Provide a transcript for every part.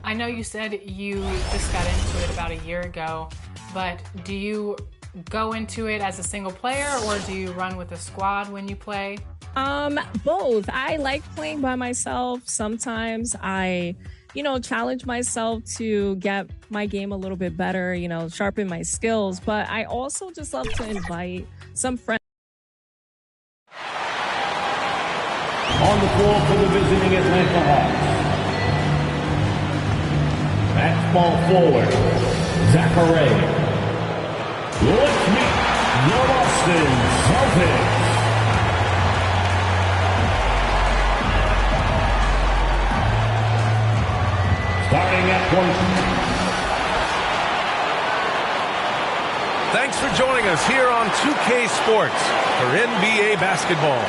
I know you said you just got into it about a year ago, but do you go into it as a single player or do you run with a squad when you play? Both. I like playing by myself. Sometimes I, challenge myself to get my game a little bit better, sharpen my skills, but I also just love to invite some friends. On the floor for the visiting Atlanta Hawks. At small forward, Zachary. Let's meet your Boston Celtics. Starting at point. Thanks for joining us here on 2K Sports for NBA basketball.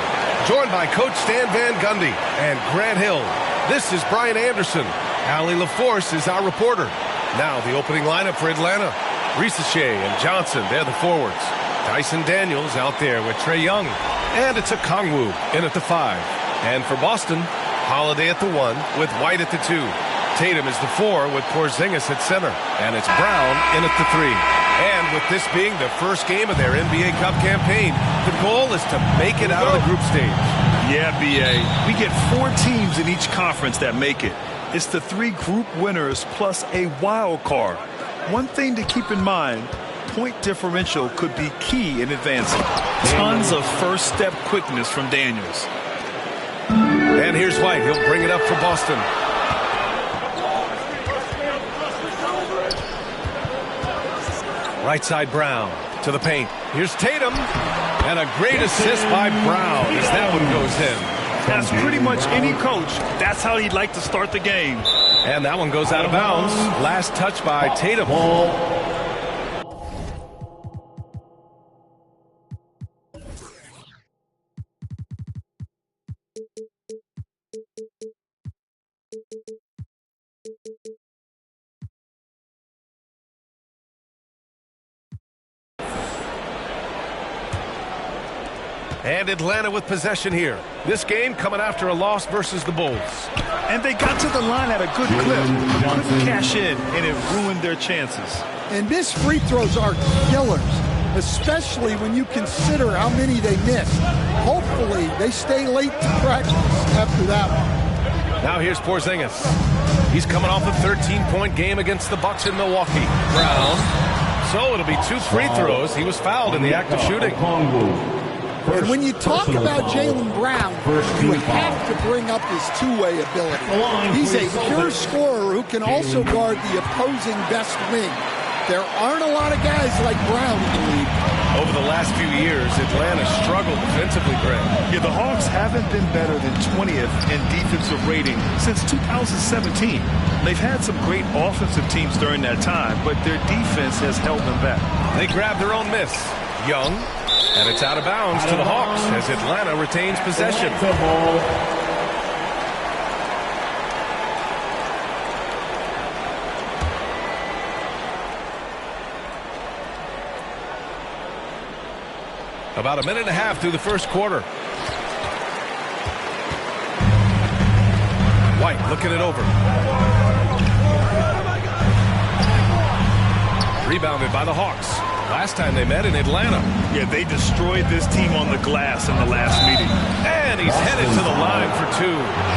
Joined by Coach Stan Van Gundy and Grant Hill. This is Brian Anderson. Allie LaForce is our reporter. Now the opening lineup for Atlanta. Risache and Johnson, they're the forwards. Dyson Daniels out there with Trae Young. And it's a Kongwu in at the 5. And for Boston, Holiday at the 1 with White at the 2. Tatum is the 4 with Porzingis at center. And it's Brown in at the 3. And with this being the first game of their NBA Cup campaign, the goal is to make it out of the group stage. Yeah, B.A. We get 4 teams in each conference that make it. It's the 3 group winners plus a wild card. One thing to keep in mind, point differential could be key in advancing. Tons of first step quickness from Daniels. And here's White. He'll bring it up for Boston. Right side Brown to the paint. Here's Tatum. And a great assist by Brown as that one goes in. That's pretty much any coach. That's how he'd like to start the game. And that one goes out of bounds. Last touch by Tatum. And Atlanta with possession here. This game coming after a loss versus the Bulls. And they got to the line at a good clip. Couldn't cash in, and it ruined their chances. And missed free throws are killers, especially when you consider how many they missed. Hopefully, they stay late to practice after that one. Now here's Porzingis. He's coming off a 13-point game against the Bucks in Milwaukee. Brown. So it'll be 2 free throws. He was fouled in the act of shooting. And when you talk about Jaylen Brown, you have to bring up his two-way ability. He's a pure scorer who can also guard the opposing best wing. There aren't a lot of guys like Brown in the league. Over the last few years, Atlanta struggled defensively, Grant. Yeah, the Hawks haven't been better than 20th in defensive rating since 2017. They've had some great offensive teams during that time, but their defense has held them back. They grabbed their own miss. Young. And it's out of bounds to the Hawks as Atlanta retains possession. About a minute and a half through the first quarter. White looking it over. Rebounded by the Hawks. Last time they met in Atlanta. Yeah, they destroyed this team on the glass in the last meeting. And he's headed to the line for 2.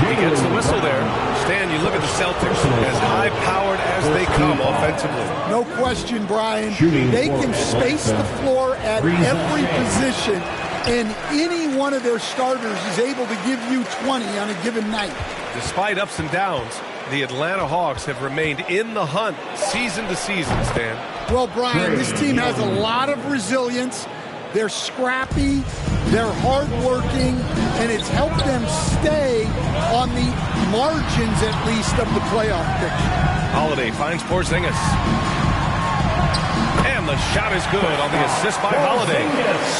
He gets the whistle there. Stan, you look at the Celtics, as high-powered as they come offensively. No question, Brian. They can space the floor at every position, and any one of their starters is able to give you 20 on a given night. Despite ups and downs, the Atlanta Hawks have remained in the hunt season to season, Stan. Well, Brian, this team has a lot of resilience. They're scrappy, they're hardworking, and it's helped them stay on the margins, at least, of the playoff picture. Holiday finds Porzingis. And the shot is good on the assist by Holiday.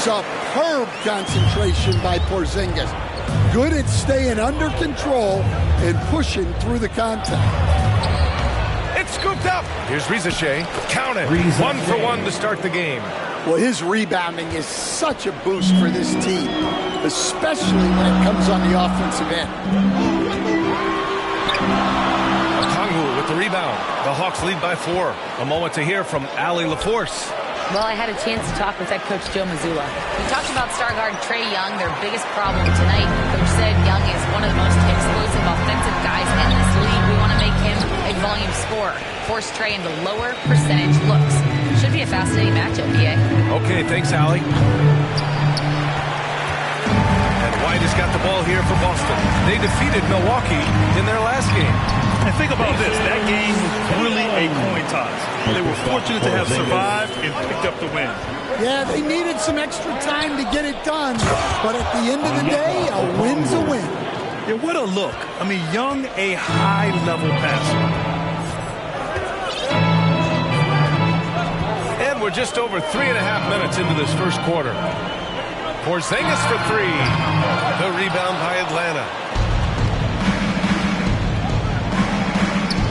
Superb concentration by Porzingis. Good at staying under control and pushing through the contact. It's scooped up. Here's Risache. Count it. 1 for 1 to start the game. Well, his rebounding is such a boost for this team, especially when it comes on the offensive end. Okongwu with the rebound. The Hawks lead by 4. A moment to hear from Allie LaForce. Well, I had a chance to talk with head coach Joe Mazzulla. We talked about star guard Trae Young, their biggest problem tonight. Coach said Young is one of the most explosive offensive guys in this league. We want to make him a volume scorer, force Trae into lower percentage looks. Should be a fascinating matchup, BA. Okay, thanks, Allie. And White has got the ball here for Boston. They defeated Milwaukee in their last game. And think about this. That game was really a coin toss. They were fortunate to have survived and picked up the win. Yeah, they needed some extra time to get it done. But at the end of the day, a win's a win. Yeah, what a look. I mean, Young, a high-level passer. And we're just over 3.5 minutes into this first quarter. Porzingis for 3. The rebound by Atlanta.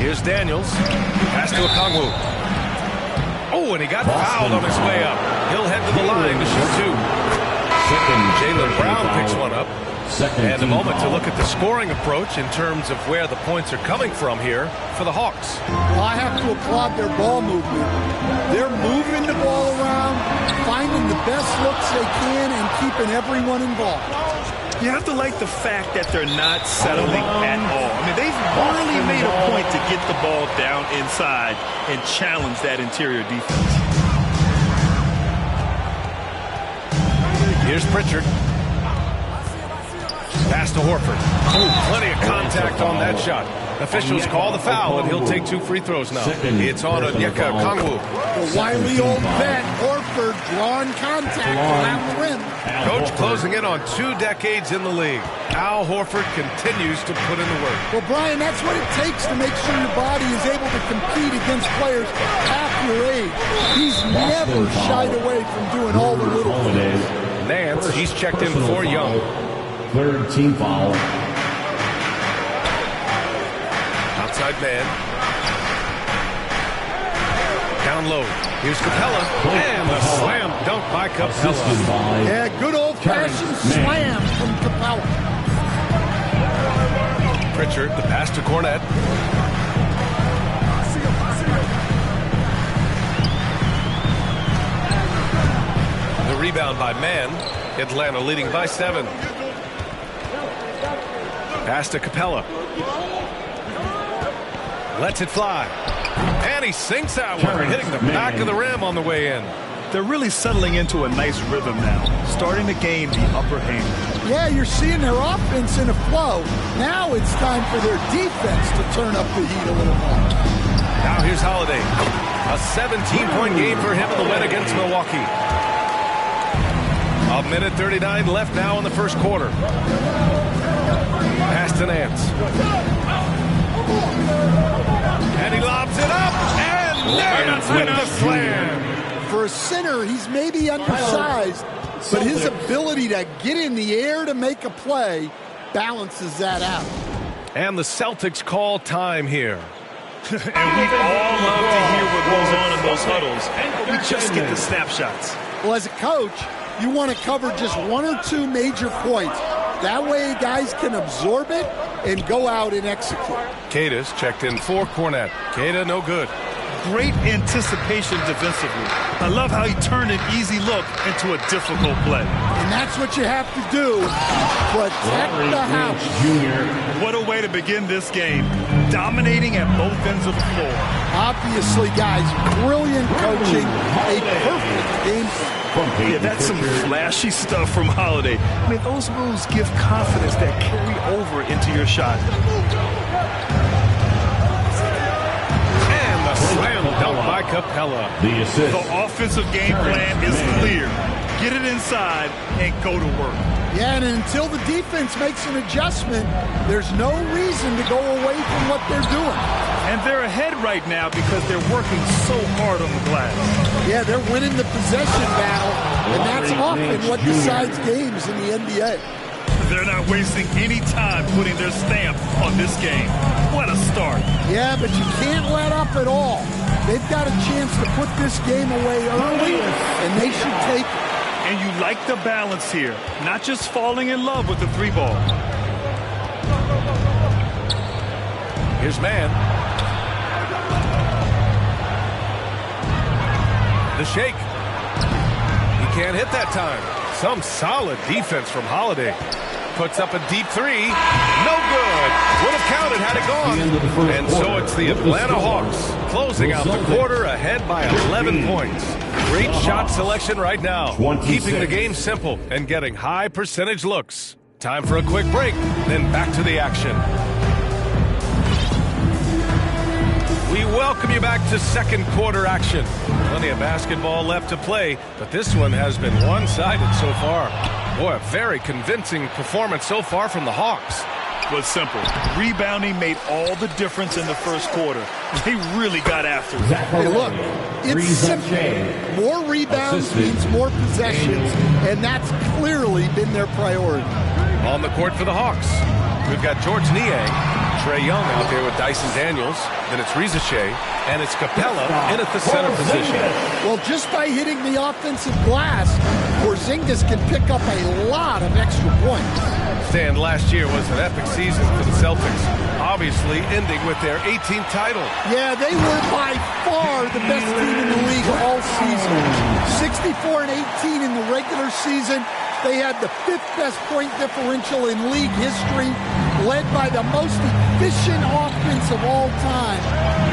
Here's Daniels. Pass to Okongwu. Oh, and he got fouled on his way up. He'll head to the line to shoot 2. Jaylen Brown picks one up. And a moment to look at the scoring approach in terms of where the points are coming from here for the Hawks. Well, I have to applaud their ball movement. They're moving the ball around, finding the best looks they can, and keeping everyone involved. You have to like the fact that they're not settling at all. I mean, they've really made a point to get the ball down inside and challenge that interior defense. Here's Pritchard. Pass to Horford. Ooh, plenty of contact on that shot. Officials call the foul, and he'll take 2 free throws now. It's on Onyeka Okongwu. The wily old vet, Horford, drawing contact around the rim. Coach closing in on 2 decades in the league. Al Horford continues to put in the work. Well, Brian, that's what it takes to make sure your body is able to compete against players half your age. He's never shied away from doing all the little things. Nance, he's checked in for Young. 3rd team foul. Outside man. Down low. Here's Capella. And the slam dunk by Capella. Yeah, good old-fashioned slam from Capella. Pritchard, the pass to Cornette. The rebound by Mann. Atlanta leading by 7. Pass to Capella. Lets it fly. And he sinks that one, hitting the back of the rim on the way in. They're really settling into a nice rhythm now, starting to gain the upper hand. Yeah, you're seeing their offense in a flow. Now it's time for their defense to turn up the heat a little more. Now here's Holiday. A 17-point game for him in the win against Milwaukee. 1:39 left now in the first quarter. Pass to Nance. And he lobs it up, and Nance with the slam. For a center, he's maybe undersized, but his ability to get in the air to make a play balances that out. And the Celtics call time here. And we've all loved to hear what goes on in those huddles, but we just get the snapshots. Well, as a coach, you want to cover just 1 or 2 major points. That way guys can absorb it and go out and execute. Kata's checked in for Cornette. Kata, no good. Great anticipation defensively. I love how he turned an easy look into a difficult play. And that's what you have to do. Protect the house. What a way to begin this game. Dominating at both ends of the floor. Obviously, guys, brilliant coaching. A perfect game plan. Yeah, that's some flashy stuff from Holiday. I mean, those moves give confidence that carry over into your shot. And the slam dunk by Capella. The assist. The offensive game plan is clear. Get it inside and go to work. Yeah, and until the defense makes an adjustment, there's no reason to go away from what they're doing. And they're ahead right now because they're working so hard on the glass. Yeah, they're winning the possession battle, and that's often what decides games in the NBA. They're not wasting any time putting their stamp on this game. What a start. Yeah, but you can't let up at all. They've got a chance to put this game away early, and they should take it. And you like the balance here, not just falling in love with the 3-ball. Here's man. The shake. He can't hit that time. Some solid defense from Holiday. Puts up a deep three. No good. Would have counted had it gone. And so it's the Atlanta Hawks closing out the quarter ahead by 11 points. Great shot selection right now. Keeping the game simple and getting high percentage looks. Time for a quick break, then back to the action. We welcome you back to second quarter action. Plenty of basketball left to play, but this one has been one-sided so far. Boy, a very convincing performance so far from the Hawks. Was simple. Rebounding made all the difference in the first quarter. They really got after it. Hey, look, it's simple. More rebounds means more possessions, and that's clearly been their priority. On the court for the Hawks, we've got George Niang, Trae Young out there with Dyson Daniels, then it's Rizachet, and it's Capella in at the center position. Well, just by hitting the offensive glass, Porzingis can pick up a lot of extra points. Stan, last year was an epic season for the Celtics, obviously ending with their 18th title. Yeah, they were by far the best team in the league all season. 64-18 in the regular season. They had the 5th best point differential in league history, led by the most efficient offense of all time.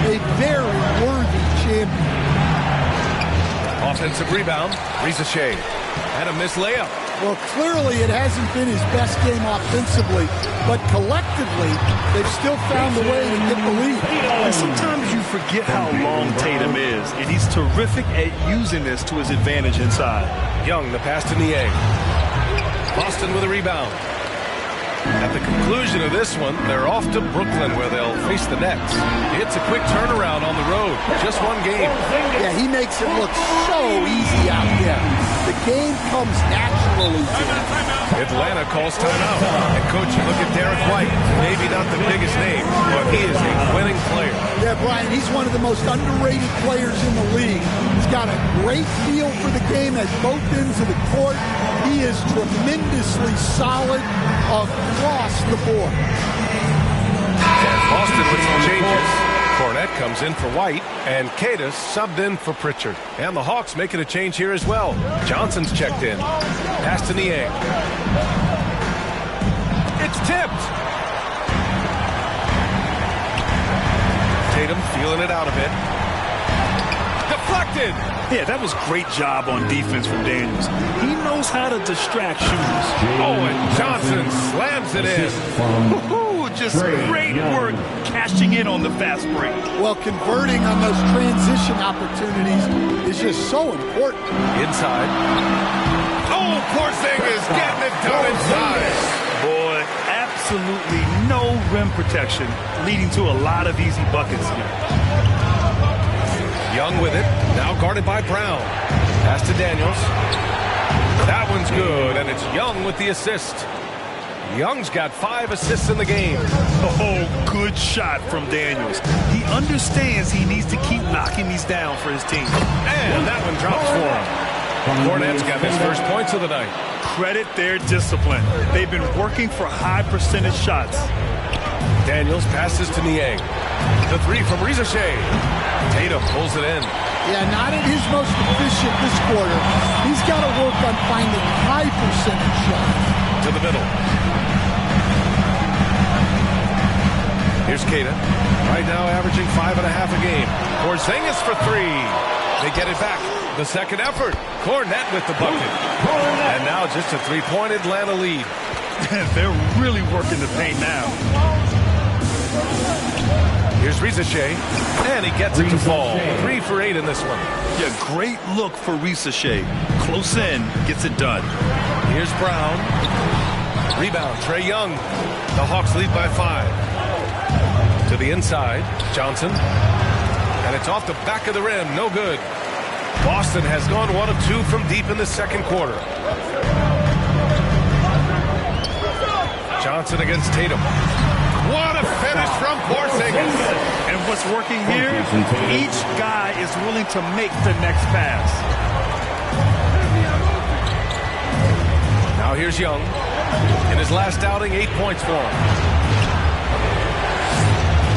A very worthy champion. Offensive rebound, Rizachet, and a missed layup. Well, clearly it hasn't been his best game offensively, but collectively, they've still found a way to get the lead. And sometimes you forget how long Tatum is, and he's terrific at using this to his advantage inside. Young, the pass to Niang. Boston with a rebound. At the conclusion of this one, they're off to Brooklyn where they'll face the Nets. It's a quick turnaround on the road. Just one game. Yeah, he makes it look so easy out there. The game comes naturally to him. Atlanta calls timeout. And coach, you look at Derek White. Maybe not the biggest name, but he is a winning player. Yeah, Brian, he's one of the most underrated players in the league. He's got a great feel for the game at both ends of the court. He is tremendously solid across the board. And Boston with some changes. Cornette comes in for White, and Cadus subbed in for Pritchard. And the Hawks making a change here as well. Johnson's checked in. Pass to Niang. It's tipped. Tatum feeling it out a bit. Deflected. Yeah, that was great job on defense from Daniels. He knows how to distract shooters. Oh, and Johnson slams it in. Just great work cashing in on the fast break. Well, converting on those transition opportunities is just so important. Inside. Oh, Porzingis getting it done inside. Boy, absolutely no rim protection, leading to a lot of easy buckets here. Young with it, now guarded by Brown. Pass to Daniels. That one's good, and it's Young with the assist. Young's got 5 assists in the game. Oh, good shot from Daniels. He understands he needs to keep knocking these down for his team. And that one drops for him. Cornette's got his first points of the night. Credit their discipline. They've been working for high percentage shots. Daniels passes to Niang. The three from Rizachet. Tatum pulls it in. Yeah, not at his most efficient this quarter. He's got to work on finding high percentage shots. To the middle. Here's Kata. Right now averaging 5.5 a game. Porzingis for 3. They get it back. The second effort. Cornette with the bucket. And now just a 3-point Atlanta lead. They're really working the paint now. Here's Rizachet. And he gets it to fall. 3 for 8 in this one. Yeah, great look for Rizachet. Close in, gets it done. Here's Brown. Rebound, Trae Young. The Hawks lead by 5. To the inside, Johnson. And it's off the back of the rim, no good. Boston has gone 1 of 2 from deep in the second quarter. Johnson against Tatum. What a finish from Porzingis. And what's working here? Each guy is willing to make the next pass. Now here's Young. In his last outing, 8 points for him.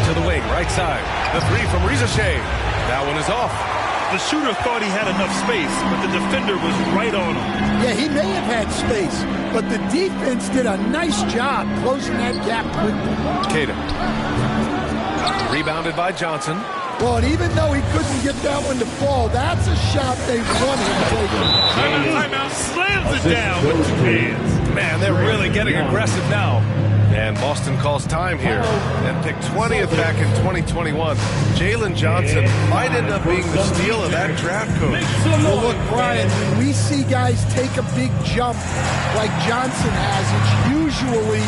To the wing, right side. The three from Rizachet. That one is off. The shooter thought he had enough space, but the defender was right on him. Yeah, he may have had space, but the defense did a nice job closing that gap quickly. Tatum. Rebounded by Johnson. Well, and even though he couldn't get that one to fall, that's a shot they want him taking. Timeout, slams it down with two hands. Man, they're really getting aggressive now. And Boston calls time here and picked 20th back in 2021. Jalen Johnson might end up being the steal of that draft coach. Well, look, Brian, when we see guys take a big jump like Johnson has, it's usually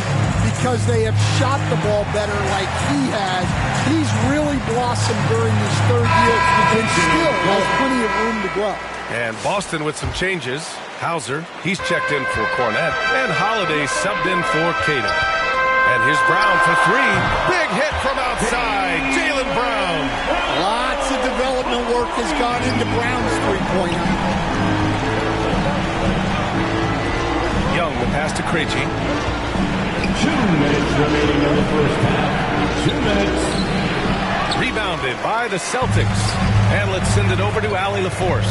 because they have shot the ball better like he has. He's really blossomed during his third year and still has plenty of room to grow. And Boston with some changes. Hauser, he's checked in for Cornette. And Holiday subbed in for Cato. And here's Brown for three. Big hit from outside. Jaylen Brown. Lots of development work has gone into Brown's three-pointer. Young, the pass to Krejci. 2 minutes remaining in the first half. 2 minutes. Rebounded by the Celtics. And let's send it over to Allie LaForce.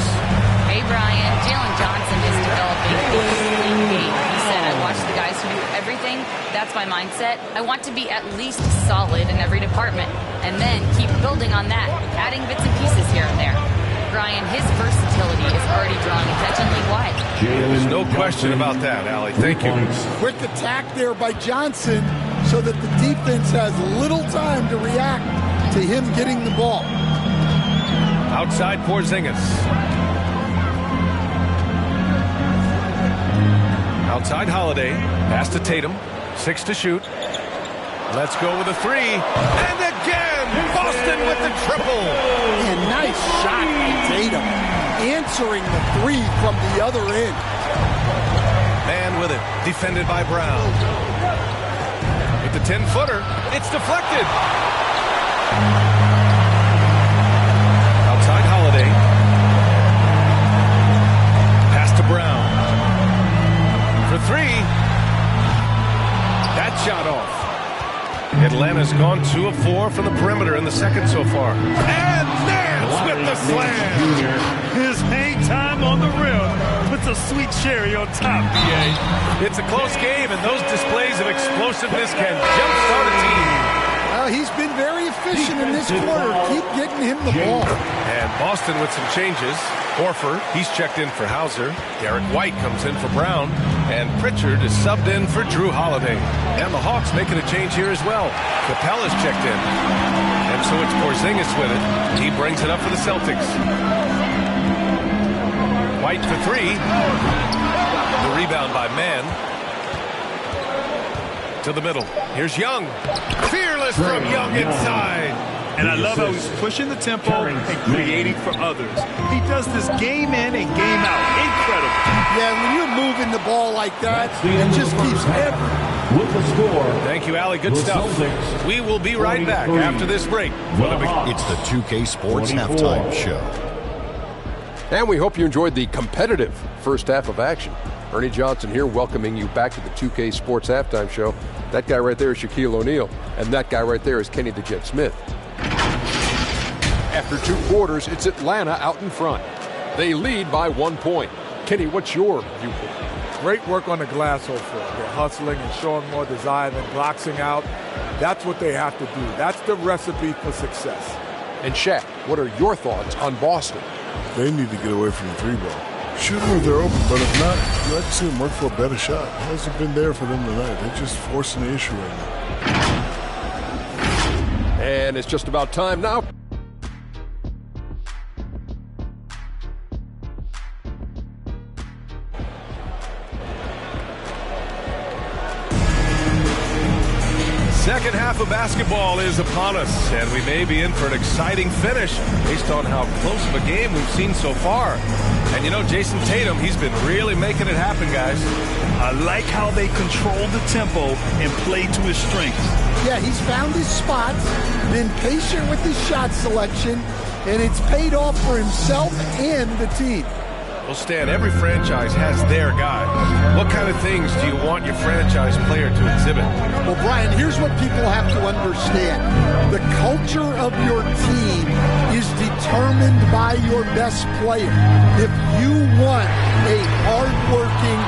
Hey, Brian. Jalen Johnson is developing a complete game. He said, I watch the guys who do everything. That's my mindset. I want to be at least solid in every department and then keep building on that, adding bits and pieces here and there. Brian, his versatility is already drawing attention league-wide. There's no question about that, Allie. Thank you. Quick attack there by Johnson so that the defense has little time to react to him getting the ball. Outside Porzingis. Outside Holiday. Pass to Tatum. 6 to shoot. Let's go with a three. And again, Boston with the triple. And nice shot by Tatum. Answering the three from the other end. Man with it. Defended by Brown. With the 10-footer. It's deflected. Outside Holiday. Pass to Brown. For three. That shot off. Atlanta's gone 2 of 4 from the perimeter in the second so far. And Nance with the slam. His hang time on the rim puts a sweet cherry on top, BA. It's a close game, and those displays of explosiveness can jumpstart a team. He's been very efficient in this quarter. Keep getting him the ball. And Boston with some changes. Horford, he's checked in for Hauser. Derek White comes in for Brown. And Pritchard is subbed in for Drew Holiday. And the Hawks making a change here as well. Capella's checked in. And so it's Porzingis with it. He brings it up for the Celtics. White for three. The rebound by Mann. To the middle. Here's Young. Fearless from Young inside. And I love how he's pushing the tempo and creating for others. He does this game in and game out. Incredible. Yeah, when you're moving the ball like that, it just keeps every... With the score. Thank you, Allie. Good stuff. We will be right back after this break. It's the 2K Sports Halftime Show. And we hope you enjoyed the competitive first half of action. Ernie Johnson here welcoming you back to the 2K Sports Halftime Show. That guy right there is Shaquille O'Neal, and that guy right there is Kenny the Jet Smith. After 2 quarters, it's Atlanta out in front. They lead by 1 point. Kenny, what's your viewpoint? Great work on the glass so far. They're hustling and showing more desire than boxing out. That's what they have to do. That's the recipe for success. And Shaq, what are your thoughts on Boston? They need to get away from the 3-ball. Shoot them if they're open, but if not, you like to see them work for a better shot. It hasn't been there for them tonight. They're just forcing the issue right now. And it's just about time now. Second half of basketball is upon us, and we may be in for an exciting finish based on how close of a game we've seen so far. And you know, Jason Tatum, he's been really making it happen, guys. I like how they control the tempo and play to his strengths. Yeah, he's found his spots. been patient with his shot selection, and it's paid off for himself and the team. Well, Stan, every franchise has their guy. What kind of things do you want your franchise player to exhibit? Well, Brian, here's what people have to understand. The culture of your team is determined by your best player. If you want a hardworking,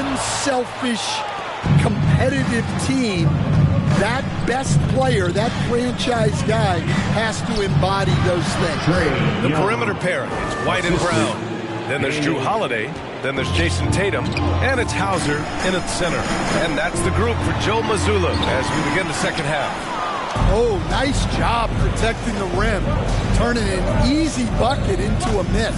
unselfish, competitive team, that best player, that franchise guy, has to embody those things. The perimeter pair, it's White and Brown. Then there's Drew Holiday, then there's Jason Tatum, and it's Hauser in at center. And that's the group for Joe Mazzulla as we begin the second half. Oh, nice job protecting the rim, turning an easy bucket into a miss.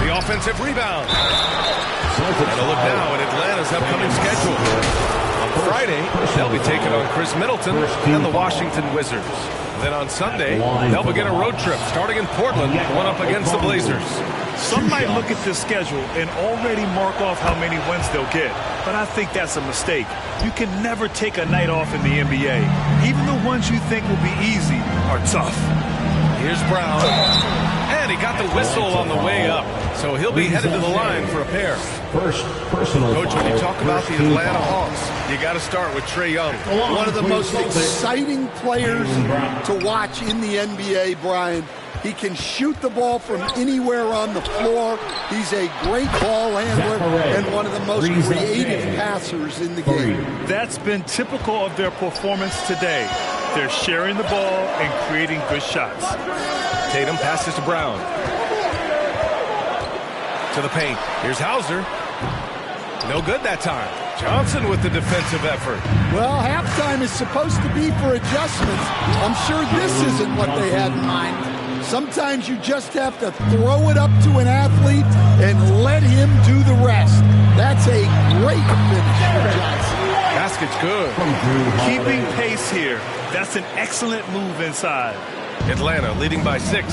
The offensive rebound. And a look now at Atlanta's upcoming schedule. On Friday, they'll be taking on Chris Middleton and the Washington Wizards. Then on Sunday, they'll begin a road trip starting in Portland, going up against the Blazers. Some might look at this schedule and already mark off how many wins they'll get, but I think that's a mistake. You can never take a night off in the NBA. Even the ones you think will be easy are tough. Here's Brown, and he got the whistle on the way up, so he'll be headed to the line for a pair. First personal Coach, when you talk about the Atlanta Hawks, you got to start with Trae Young. One of the most exciting players to watch in the NBA, Brian. He can shoot the ball from anywhere on the floor. He's a great ball handler and one of the most creative passers in the game. That's been typical of their performance today. They're sharing the ball and creating good shots. Tatum passes to Brown. To the paint. Here's Hauser. No good that time. Johnson with the defensive effort. Well, halftime is supposed to be for adjustments. I'm sure this isn't what they had in mind. Sometimes you just have to throw it up to an athlete and let him do the rest. That's a great finish for Johnson. Basket's good. Keeping pace here. That's an excellent move inside. Atlanta leading by 6.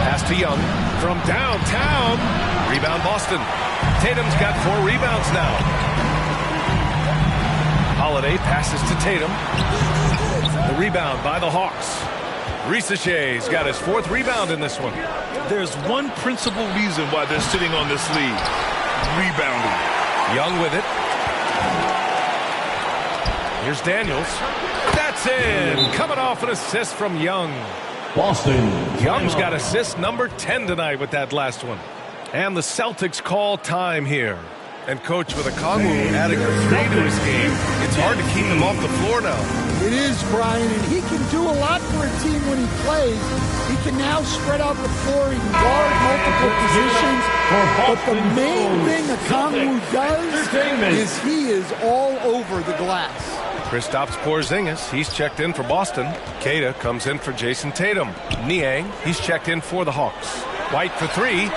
Pass to Young from downtown. Rebound Boston. Tatum's got 4 rebounds now. Holiday passes to Tatum. The rebound by the Hawks. Ricochet's got his 4th rebound in this one. There's one principal reason why they're sitting on this lead. Rebounding. Young with it. Here's Daniels. That's in. Coming off an assist from Young. Boston. Young's got assist number 10 tonight with that last one. And the Celtics call time here. And Coach, with Okongwu adding a 3 to his game, it's hard to keep him off the floor now. It is, Brian, and he can do a lot for a team when he plays. He can now spread out the floor. He can guard multiple positions. But the main thing Okongwu does is he is all over the glass. Kristaps Porzingis, he's checked in for Boston. Queta comes in for Jason Tatum. Niang, he's checked in for the Hawks. White for 3.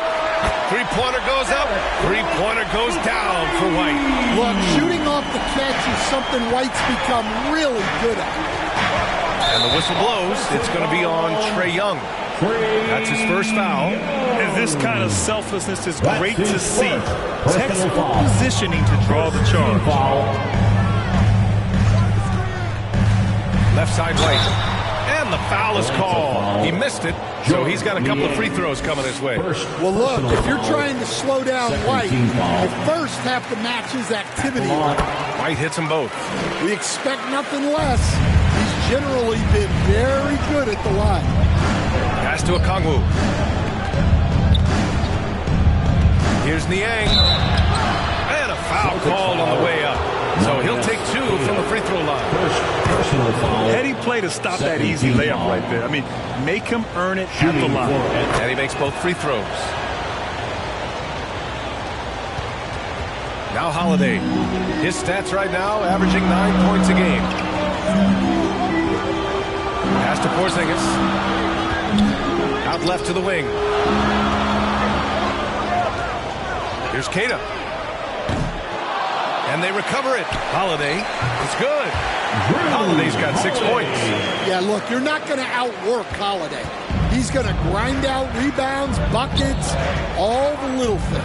Three-pointer goes up. Three-pointer goes down for White. Look, shooting off the catch is something White's become really good at. And the whistle blows. It's going to be on Trae Young. That's his first foul. And this kind of selflessness is great to see. Textbook positioning to draw the charge. Left side White. And the foul is called. He missed it, so he's got a couple of free throws coming his way. Well, look, if you're trying to slow down White, you first have to match his activity. White hits them both. We expect nothing less. He's generally been very good at the line. Pass to Okongwu. Here's Niang. And a foul called on the way up. So he'll take 2 from the free throw line. Heady play to stop that easy layup right there. I mean, make him earn it at the line. And he makes both free throws. Now Holiday. His stats right now averaging 9 points a game. Pass to Porzingis. Out left to the wing. Here's Queta. And they recover it. Holiday is good. Holiday's got 6 points. Yeah, look, you're not going to outwork Holiday. He's going to grind out rebounds, buckets, all the little things.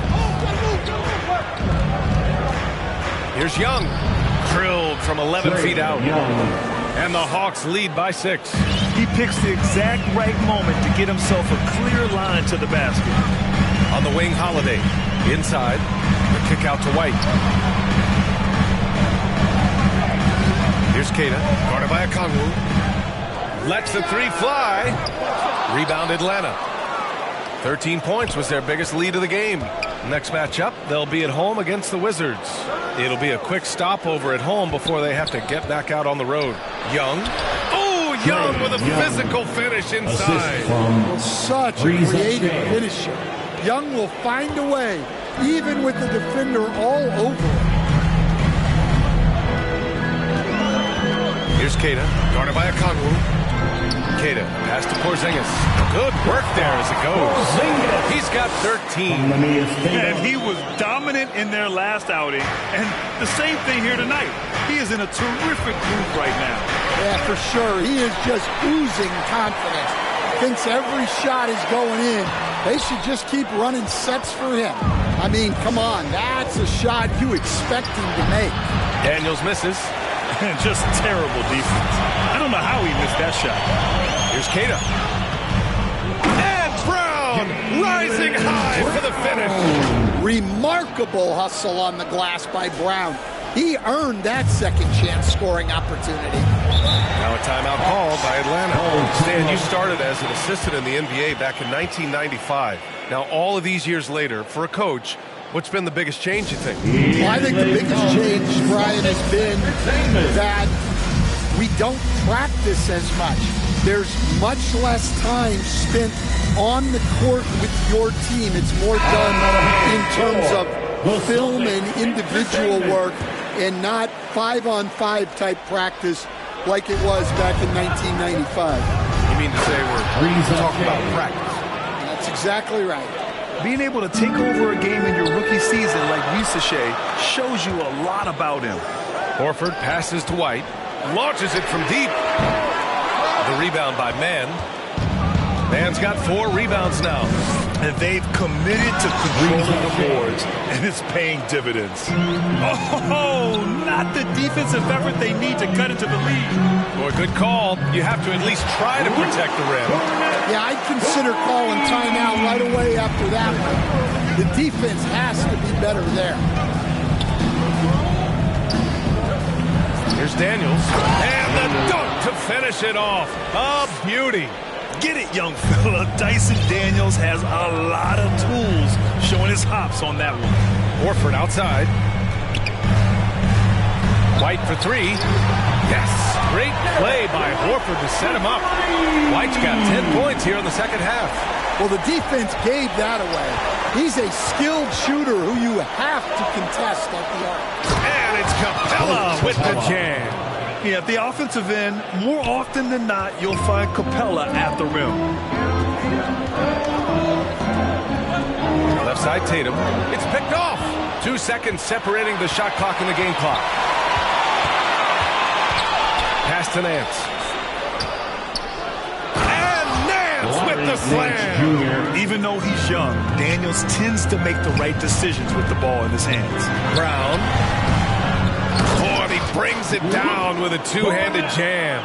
Here's Young. Drilled from 11 feet out. And the Hawks lead by 6. He picks the exact right moment to get himself a clear line to the basket. On the wing, Holiday. Inside. The kick out to White. Here's Keita. Guarded by Okongwu. Lets the 3 fly. Rebound Atlanta. 13 points was their biggest lead of the game. Next matchup, they'll be at home against the Wizards. It'll be a quick stopover at home before they have to get back out on the road. Young. Oh, Young with a physical finish inside. Such a creative finisher. Young will find a way, even with the defender all over him. Here's Keita, guarded by Okongwu. Keita, pass to Porzingis. Good work there as it goes. He's got 13. And he was dominant in their last outing. And the same thing here tonight. He is in a terrific groove right now. Yeah, for sure. He is just oozing confidence. Thinks every shot is going in. They should just keep running sets for him. I mean, come on. That's a shot you expect him to make. Daniels misses. And just terrible defense. I don't know how he missed that shot. Here's Keita. And Brown rising high for the finish. Remarkable hustle on the glass by Brown. He earned that second chance scoring opportunity. Now a timeout called by Atlanta. Stan, you started as an assistant in the NBA back in 1995. Now all of these years later, for a coach, what's been the biggest change, you think? Well, I think the biggest change, Brian, has been that we don't practice as much. There's much less time spent on the court with your team. It's more done in terms of film and individual work and not 5-on-5 type practice like it was back in 1995. You mean to say we're talking about practice? That's exactly right. Being able to take over a game in your rookie season like Ricochet shows you a lot about him. Horford passes to White. Launches it from deep. The rebound by Mann. Mann's got 4 rebounds now. And they've committed to controlling the boards, and it's paying dividends. Oh, not the defensive effort they need to cut into the lead. Boy, good call. You have to at least try to protect the rim. Yeah, I'd consider calling timeout right away after that one. The defense has to be better there. Here's Daniels. And the dunk to finish it off. A beauty. Get it, young fella. Dyson Daniels has a lot of tools, showing his hops on that one. Horford outside. White for 3. Yes. Great play by Horford to set him up. White's got 10 points here in the second half. Well, the defense gave that away. He's a skilled shooter who you have to contest at the arc. And it's Capella with the jam. Yeah, at the offensive end, more often than not, you'll find Capella at the rim. Left side Tatum. It's picked off. 2 seconds separating the shot clock and the game clock. Pass to Nance. And Nance with the slam. Even though he's young, Daniels tends to make the right decisions with the ball in his hands. Brown. He brings it down with a 2-handed jam.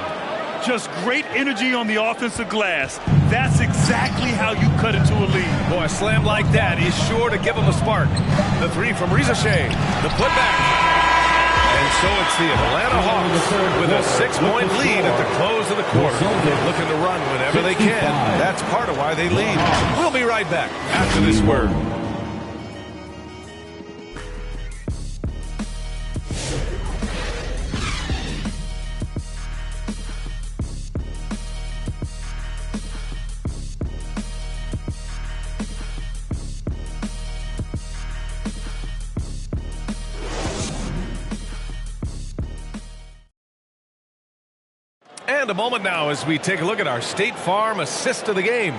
Just great energy on the offensive glass. That's exactly how you cut into a lead. Boy, a slam like that is sure to give him a spark. The 3 from Ricochet. The putback. And so it's the Atlanta Hawks with a 6-point lead at the close of the quarter. Looking to run whenever they can. That's part of why they lead. We'll be right back after this word. And a moment now as we take a look at our State Farm assist of the game.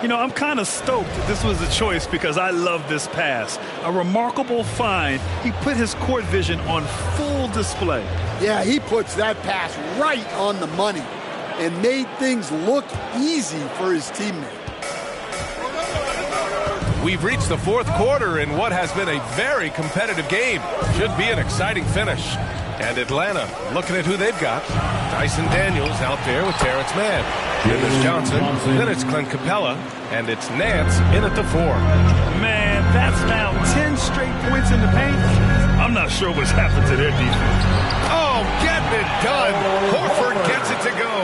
You know, I'm kind of stoked this was a choice because I love this pass. A remarkable find. He put his court vision on full display. Yeah, he puts that pass right on the money and made things look easy for his teammate. We've reached the 4th quarter in what has been a very competitive game. Should be an exciting finish. And Atlanta looking at who they've got. Dyson Daniels out there with Terrence Mann. Then it's Johnson. Then it's Clint Capella. And it's Nance in at the 4. Man, that's now 10 straight points in the paint. I'm not sure what's happened to their defense. Oh, getting it done. Horford gets it to go.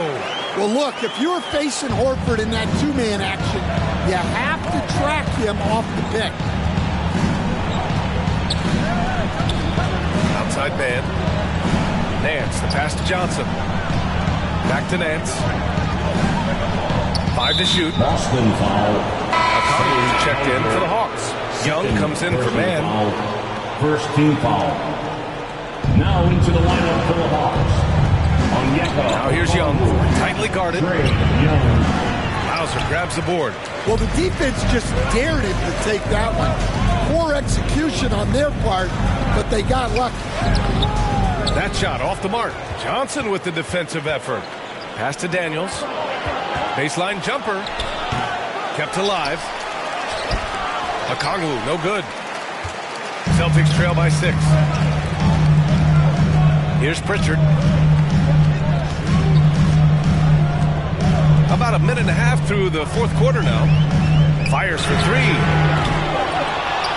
Well, look, if you're facing Horford in that two-man action, you have to track him off the pick. Outside man. Nance, the pass to Johnson. Back to Nance. 5 to shoot. Boston foul. Kukulkan checked in for the Hawks. Young comes in for Mann. First team foul. Now into the lineup for the Hawks. Now here's Young, tightly guarded. Hauser grabs the board. Well, the defense just dared him to take that one. Poor execution on their part, but they got lucky. That shot off the mark. Johnson with the defensive effort. Pass to Daniels. Baseline jumper. Kept alive. Okongwu, no good. Celtics trail by 6. Here's Pritchard. About a minute and a half through the fourth quarter now. Fires for 3.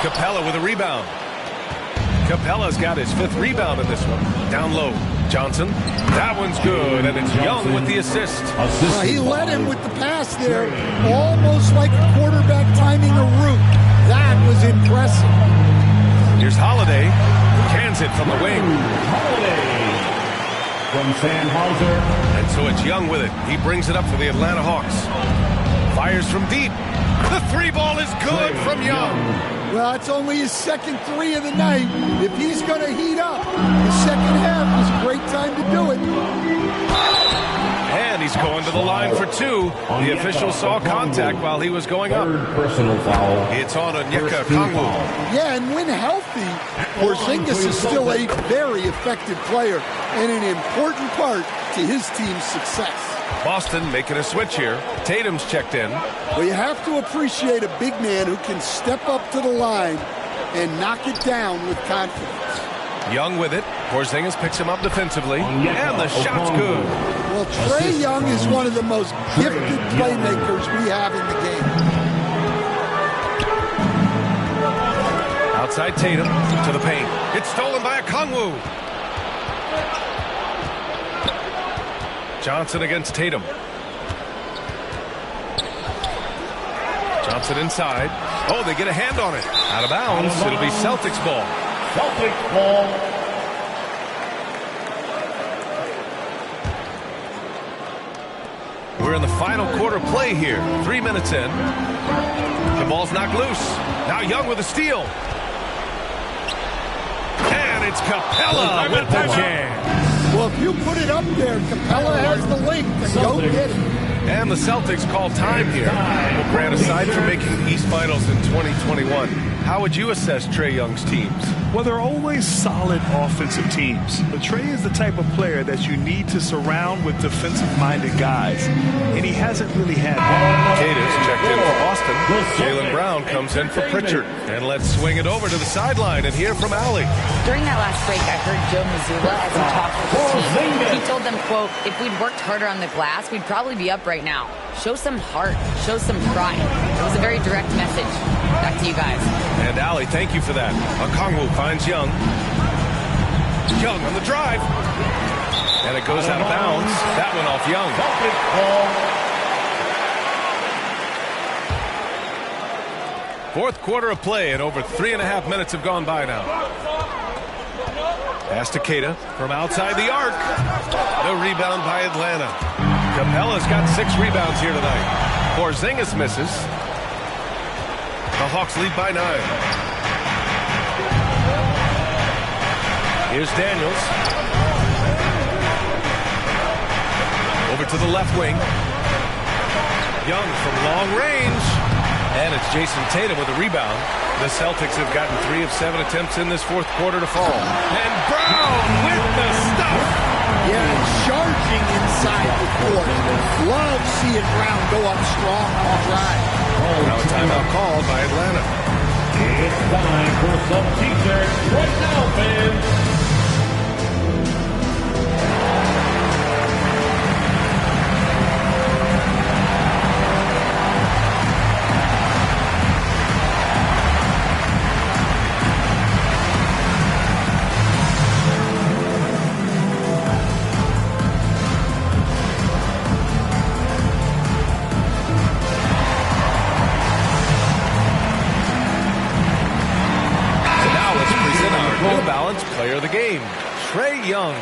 Capella with a rebound. Capella's got his 5th rebound in this one. Down low. Johnson. That one's good, and it's Young with the assist. He led him with the pass there, almost like a quarterback timing a route. That was impressive. Here's Holiday. Cans it from the wing. From Sam Hauser. And so it's Young with it. He brings it up for the Atlanta Hawks. Fires from deep. The 3 ball is good from Young. Well, it's only his second 3 of the night. If he's going to heat up, the second half is a great time to do it. And he's going to the line for 2. The official saw contact while he was going up. Personal foul. It's on Onyeka Okongwu. Yeah, and when healthy, Porzingis is still a very effective player and an important part to his team's success. Boston making a switch here. Tatum's checked in. Well, you have to appreciate a big man who can step up to the line and knock it down with confidence. Young with it. Porzingis picks him up defensively. And the shot's good. Well, Trae Young is one of the most gifted playmakers we have in the game. Outside Tatum to the paint. It's stolen by Okongwu. Johnson against Tatum. Johnson inside. Oh, they get a hand on it. Out of bounds. It'll be Celtics ball. Celtics ball. We're in the final quarter play here. 3 minutes in. The ball's knocked loose. Now Young with a steal. And it's Capella with the jam. Well, if you put it up there, Capella has the length to go get it. And the Celtics call time here. Well, Grant, aside from making the East Finals in 2021, how would you assess Trae Young's teams? Well, they're always solid offensive teams. But Trae is the type of player that you need to surround with defensive-minded guys. And he hasn't really had that. Cadiz checked in for Boston. Jaylen Brown comes in for Pritchard. And let's swing it over to the sideline and hear from Allie. During that last break, I heard Joe Mazzulla as he talked with the team. He told them, quote, if we'd worked harder on the glass, we'd probably be up right now. Show some heart. Show some pride. It was a very direct message. Back to you guys. And Allie, thank you for that. Okongwu finds Young. Young on the drive. And it goes out of bounds. That one off Young. Fourth quarter of play, and over 3.5 minutes have gone by now. Pass to Keita from outside the arc. The rebound by Atlanta. Capella's got 6 rebounds here tonight. Porzingis misses. The Hawks lead by 9. Here's Daniels. Over to the left wing. Young from long range. And it's Jason Tatum with a rebound. The Celtics have gotten 3 of 7 attempts in this fourth quarter to fall. And Brown with the stuff. Yeah, charging inside the court. Love seeing Brown go up strong on the drive. Now a timeout called by Atlanta. It's time for some t-shirts right now, fans. game, Trae Young.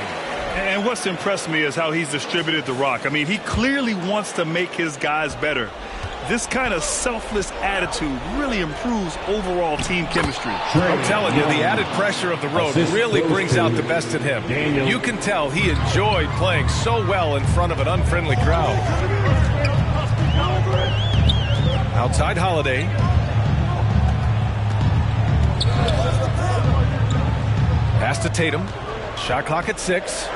And what's impressed me is how he's distributed the rock. I mean, he clearly wants to make his guys better. This kind of selfless attitude really improves overall team chemistry. I'm telling you, the added pressure of the road really brings out the best in him. You can tell he enjoyed playing so well in front of an unfriendly crowd. Outside Holiday. Pass to Tatum. Shot clock at 6.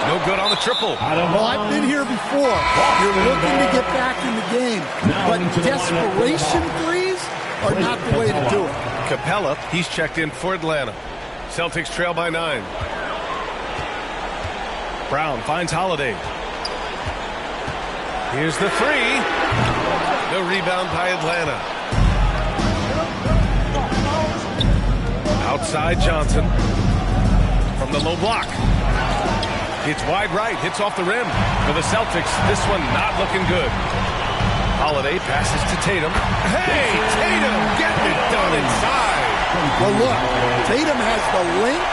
No good on the triple. Well, I've been here before. You're looking to get back in the game, but desperation threes are not the way to do it. Capella, he's checked in for Atlanta. Celtics trail by 9. Brown finds Holiday. Here's the 3. No rebound by Atlanta. Outside Johnson. From the low block. It's wide right, hits off the rim. For the Celtics, this one not looking good. Holiday passes to Tatum. Hey, Tatum getting it done inside. Well, look, Tatum has the length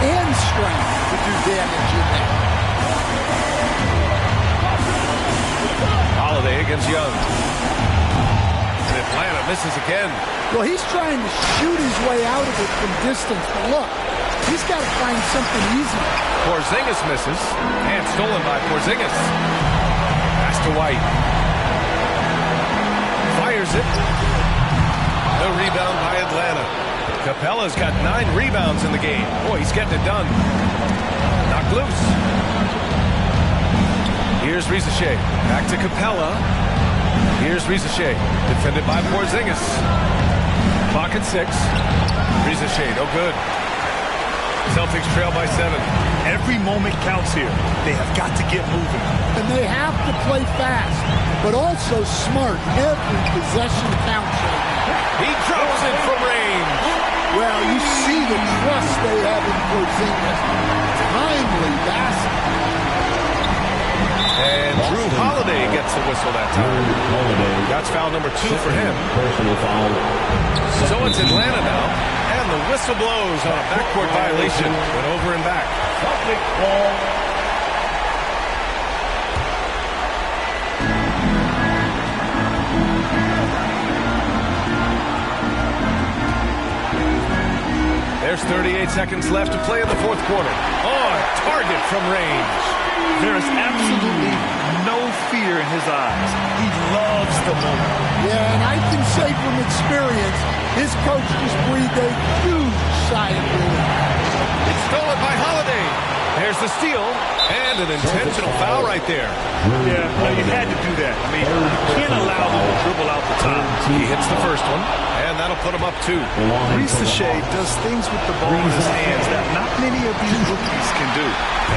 and strength to do damage in there. Holiday against Young. And Atlanta misses again. Well, he's trying to shoot his way out of it from distance, but look, he's got to find something easy. Porzingis misses, and stolen by Porzingis. Pass to White. Fires it. No rebound by Atlanta. Capella's got 9 rebounds in the game. Boy, he's getting it done. Knocked loose. Here's Rizachet. Back to Capella. Here's Rizachet. Defended by Porzingis. Clock at 6. Rizachet, no good. Celtics trail by 7. Every moment counts here. They have got to get moving. And they have to play fast, but also smart. Every possession counts. He drops it from range. Well, you see the trust they have in Porzingis. Timely basket. And Drew Holiday gets the whistle that time. That's foul number 2 for him. So it's Atlanta now. And the whistle blows on a backcourt violation. Went over and back. There's 38 seconds left to play in the 4th quarter. On target from range. There is absolutely no fear in his eyes. He loves the moment. Yeah, and I can say from experience, his coach just breathed a huge sigh of relief. It's stolen by Holiday. There's the steal and an intentional foul right there. Yeah, no, you had to do that. I mean, you can't allow them to dribble out the top. He hits the first one, and that'll put him up 2. Rizachet does things with the ball in his hands that not many of these rookies can do.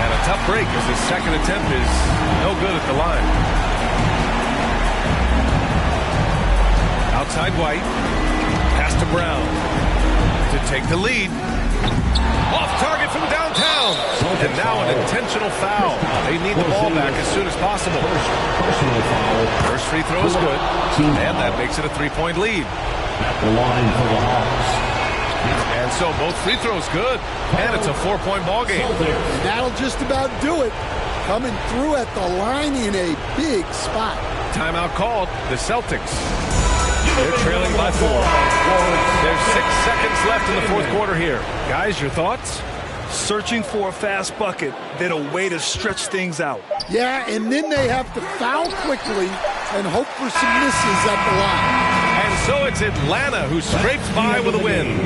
And a tough break as his second attempt is no good at the line. Outside White. Pass to Brown to take the lead. Off target from downtown. And now an intentional foul. They need the ball back as soon as possible. First free throw is good. And that makes it a 3-point lead. At the line for the Hawks. And so both free throws good. And it's a 4-point ball game. And that'll just about do it. Coming through at the line in a big spot. Timeout called. The Celtics. They're trailing by 4. There's 6 seconds left in the 4th quarter here. Guys, your thoughts? Searching for a fast bucket, then a way to stretch things out. Yeah, and then they have to foul quickly and hope for some misses at the line. And so it's Atlanta who scrapes by with a win.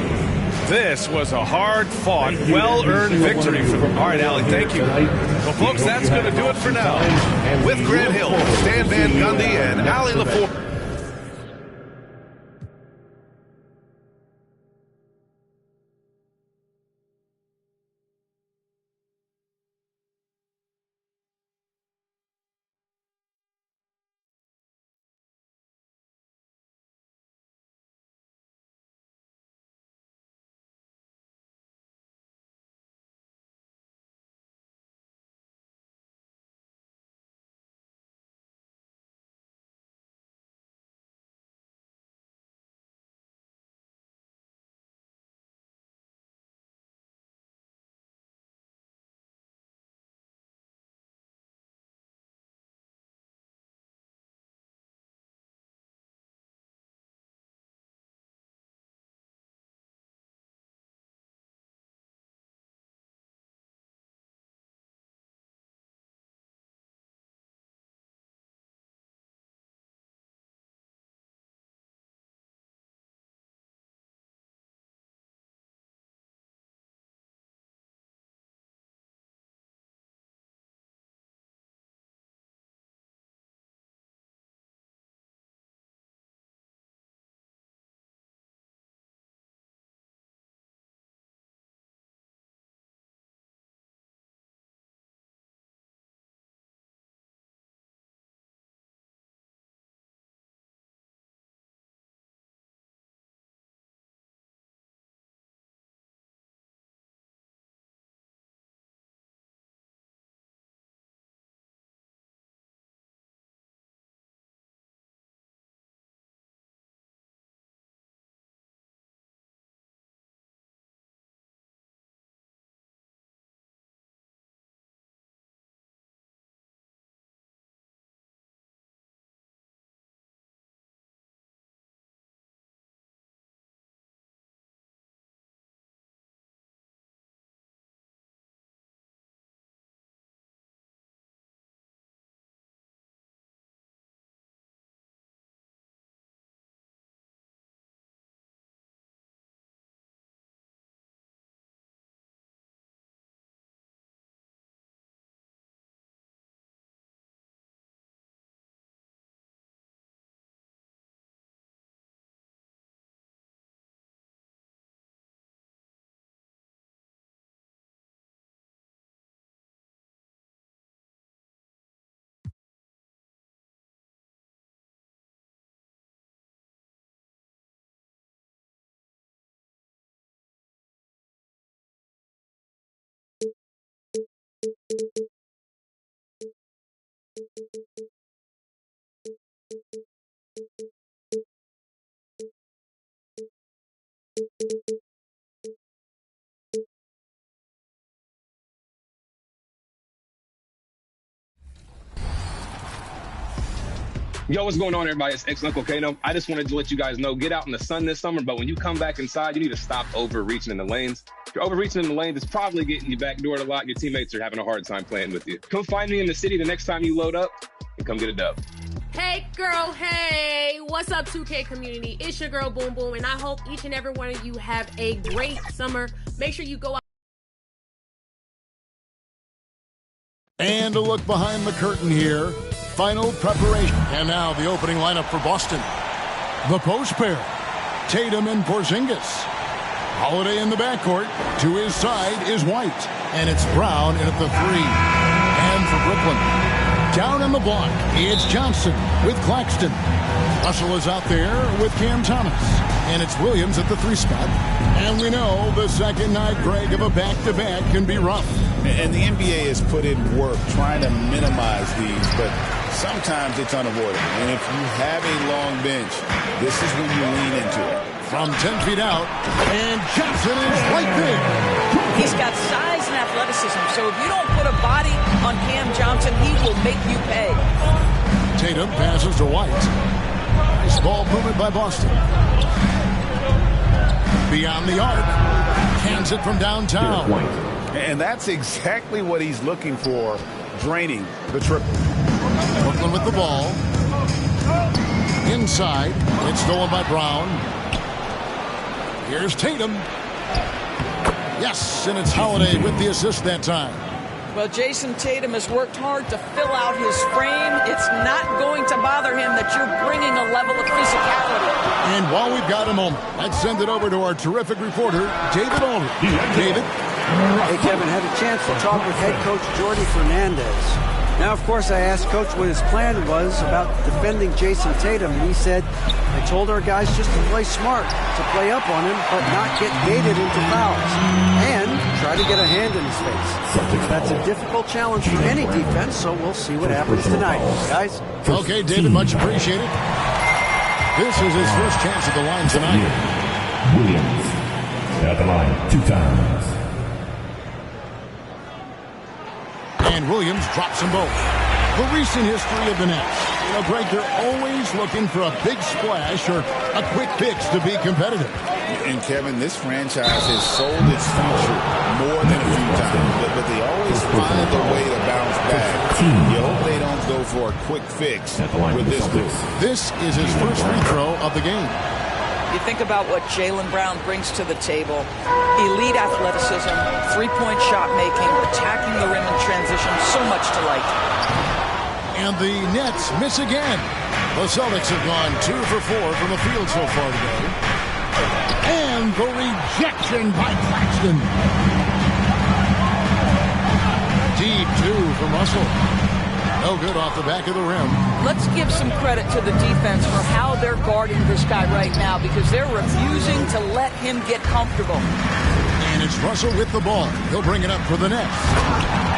This was a hard-fought, well-earned victory for them. All right, Allie, thank you. Well, folks, that's going to do it for now. With Grant Hill, Stan Van Gundy, and Allie LaForge. Yo, what's going on, everybody? It's Uncle Kano. I just wanted to let you guys know, get out in the sun this summer, but when you come back inside, you need to stop overreaching in the lanes. If you're overreaching in the lanes, it's probably getting you backdoored a lot. Your teammates are having a hard time playing with you. Come find me in the city the next time you load up and come get a dub. Hey girl, hey, what's up 2K community? It's your girl Boom Boom, and I hope each and every one of you have a great summer. Make sure you go out. And a look behind the curtain here. Final preparation. And now the opening lineup for Boston. The post pair. Tatum and Porzingis. Holiday in the backcourt. To his side is White. And it's Brown in at the 3. And for Brooklyn, down on the block, it's Johnson with Claxton. Russell is out there with Cam Thomas. And it's Williams at the 3 spot. And we know the second night, Greg, of a back-to-back can be rough. And the NBA has put in work trying to minimize these, but sometimes it's unavoidable. And if you have a long bench, this is when you lean into it. From 10 feet out, and Johnson is right there. He's got size and athleticism, so if you don't put a body on Cam Johnson, he will make you pay. Tatum passes to White. Nice ball movement by Boston. Beyond the arc. Hands it from downtown. And that's exactly what he's looking for, draining the triple. Brooklyn with the ball. Inside. It's stolen by Brown. Here's Tatum. Yes, and it's Holiday with the assist that time. Well, Jason Tatum has worked hard to fill out his frame. It's not going to bother him that you're bringing a level of physicality. And while we've got a moment, let's send it over to our terrific reporter, David Aldridge. David. Hey, Kevin, had a chance to talk with head coach Jordi Fernandez. Now, of course, I asked Coach what his plan was about defending Jason Tatum, and he said, I told our guys just to play smart, to play up on him, but not get baited into fouls, and try to get a hand in his face. That's a difficult challenge for any defense, so we'll see what happens tonight, guys. Okay, David, much appreciated. This is his first chance at the line tonight. Williams at the line 2 times. And Williams drops them both. The recent history of the Nets. You know, Greg, they're always looking for a big splash or a quick fix to be competitive. And, Kevin, this franchise has sold its future more than a few times, but they always find a way to bounce back. You hope they don't go for a quick fix with this group. This is his first free throw of the game. You think about what Jaylen Brown brings to the table. Elite athleticism, three-point shot making, attacking the rim in transition, so much to like. And the Nets miss again. The Celtics have gone 2 for 4 from the field so far today. And the rejection by Claxton. Deep 2 from Russell. No good off the back of the rim. Let's give some credit to the defense for how they're guarding this guy right now, because they're refusing to let him get comfortable. And it's Russell with the ball. He'll bring it up for the Nets.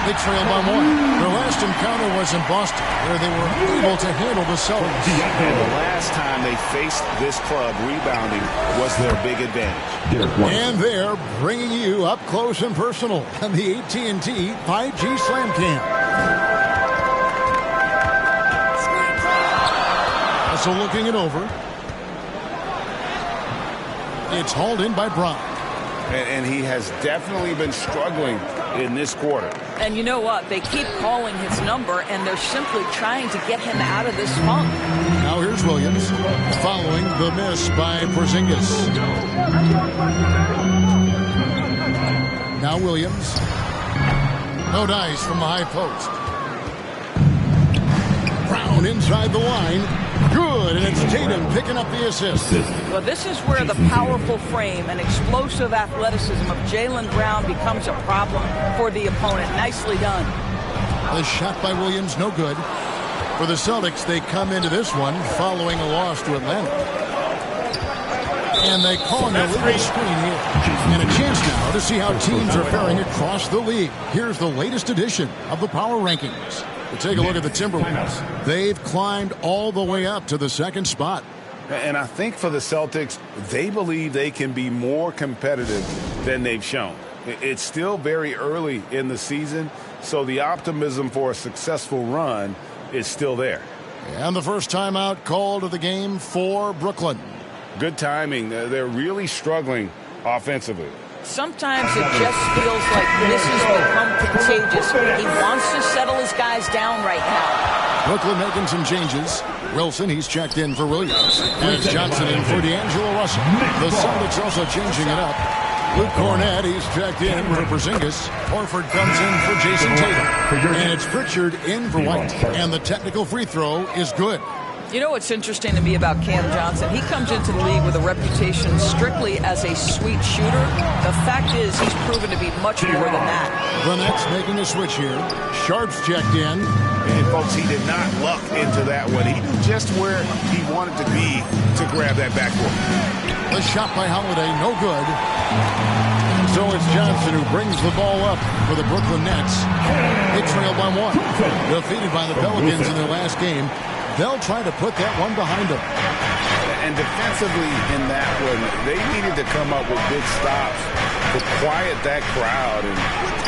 They trail by 1. Their last encounter was in Boston, where they were able to handle the Celtics. The last time they faced this club, rebounding was their big advantage. And they're bringing you up close and personal on the AT&T 5G Slam Cam. So looking it over. It's hauled in by Brown. And he has definitely been struggling in this quarter. And you know what? They keep calling his number, and they're simply trying to get him out of this funk. Now here's Williams, following the miss by Porzingis. Now Williams. No dice from the high post. Brown inside the line. Good, and it's Tatum picking up the assist. Well, this is where the powerful frame and explosive athleticism of Jaylen Brown becomes a problem for the opponent. Nicely done. The shot by Williams, no good. For the Celtics, they come into this one following a loss to Atlanta. And they call an illegal screen here. And a chance now to see how teams are faring across the league. Here's the latest edition of the Power Rankings. We'll take a look at the Timberwolves. They've climbed all the way up to the 2nd spot. And I think for the Celtics, they believe they can be more competitive than they've shown. It's still very early in the season, so the optimism for a successful run is still there. And the first timeout called of the game for Brooklyn. Good timing. They're really struggling offensively. Sometimes it just feels like this has become contagious. He wants to settle his guys down right now. Brooklyn making some changes. Wilson, he's checked in for Williams. As Johnson in for D'Angelo Russell. The Celtics also changing it up. Luke Cornett, he's checked in for Porzingis. Horford comes in for Jason Tatum. And it's Pritchard in for White. And the technical free throw is good. You know what's interesting to me about Cam Johnson? He comes into the league with a reputation strictly as a sweet shooter. The fact is he's proven to be much more than that. The Nets making a switch here. Sharp's checked in. And, folks, he did not luck into that one. He knew just where he wanted to be to grab that backboard. The shot by Holiday, no good. So it's Johnson who brings the ball up for the Brooklyn Nets. They trail by one. Defeated by the Pelicans in their last game. They'll try to put that one behind them. And defensively in that one, they needed to come up with big stops to quiet that crowd. And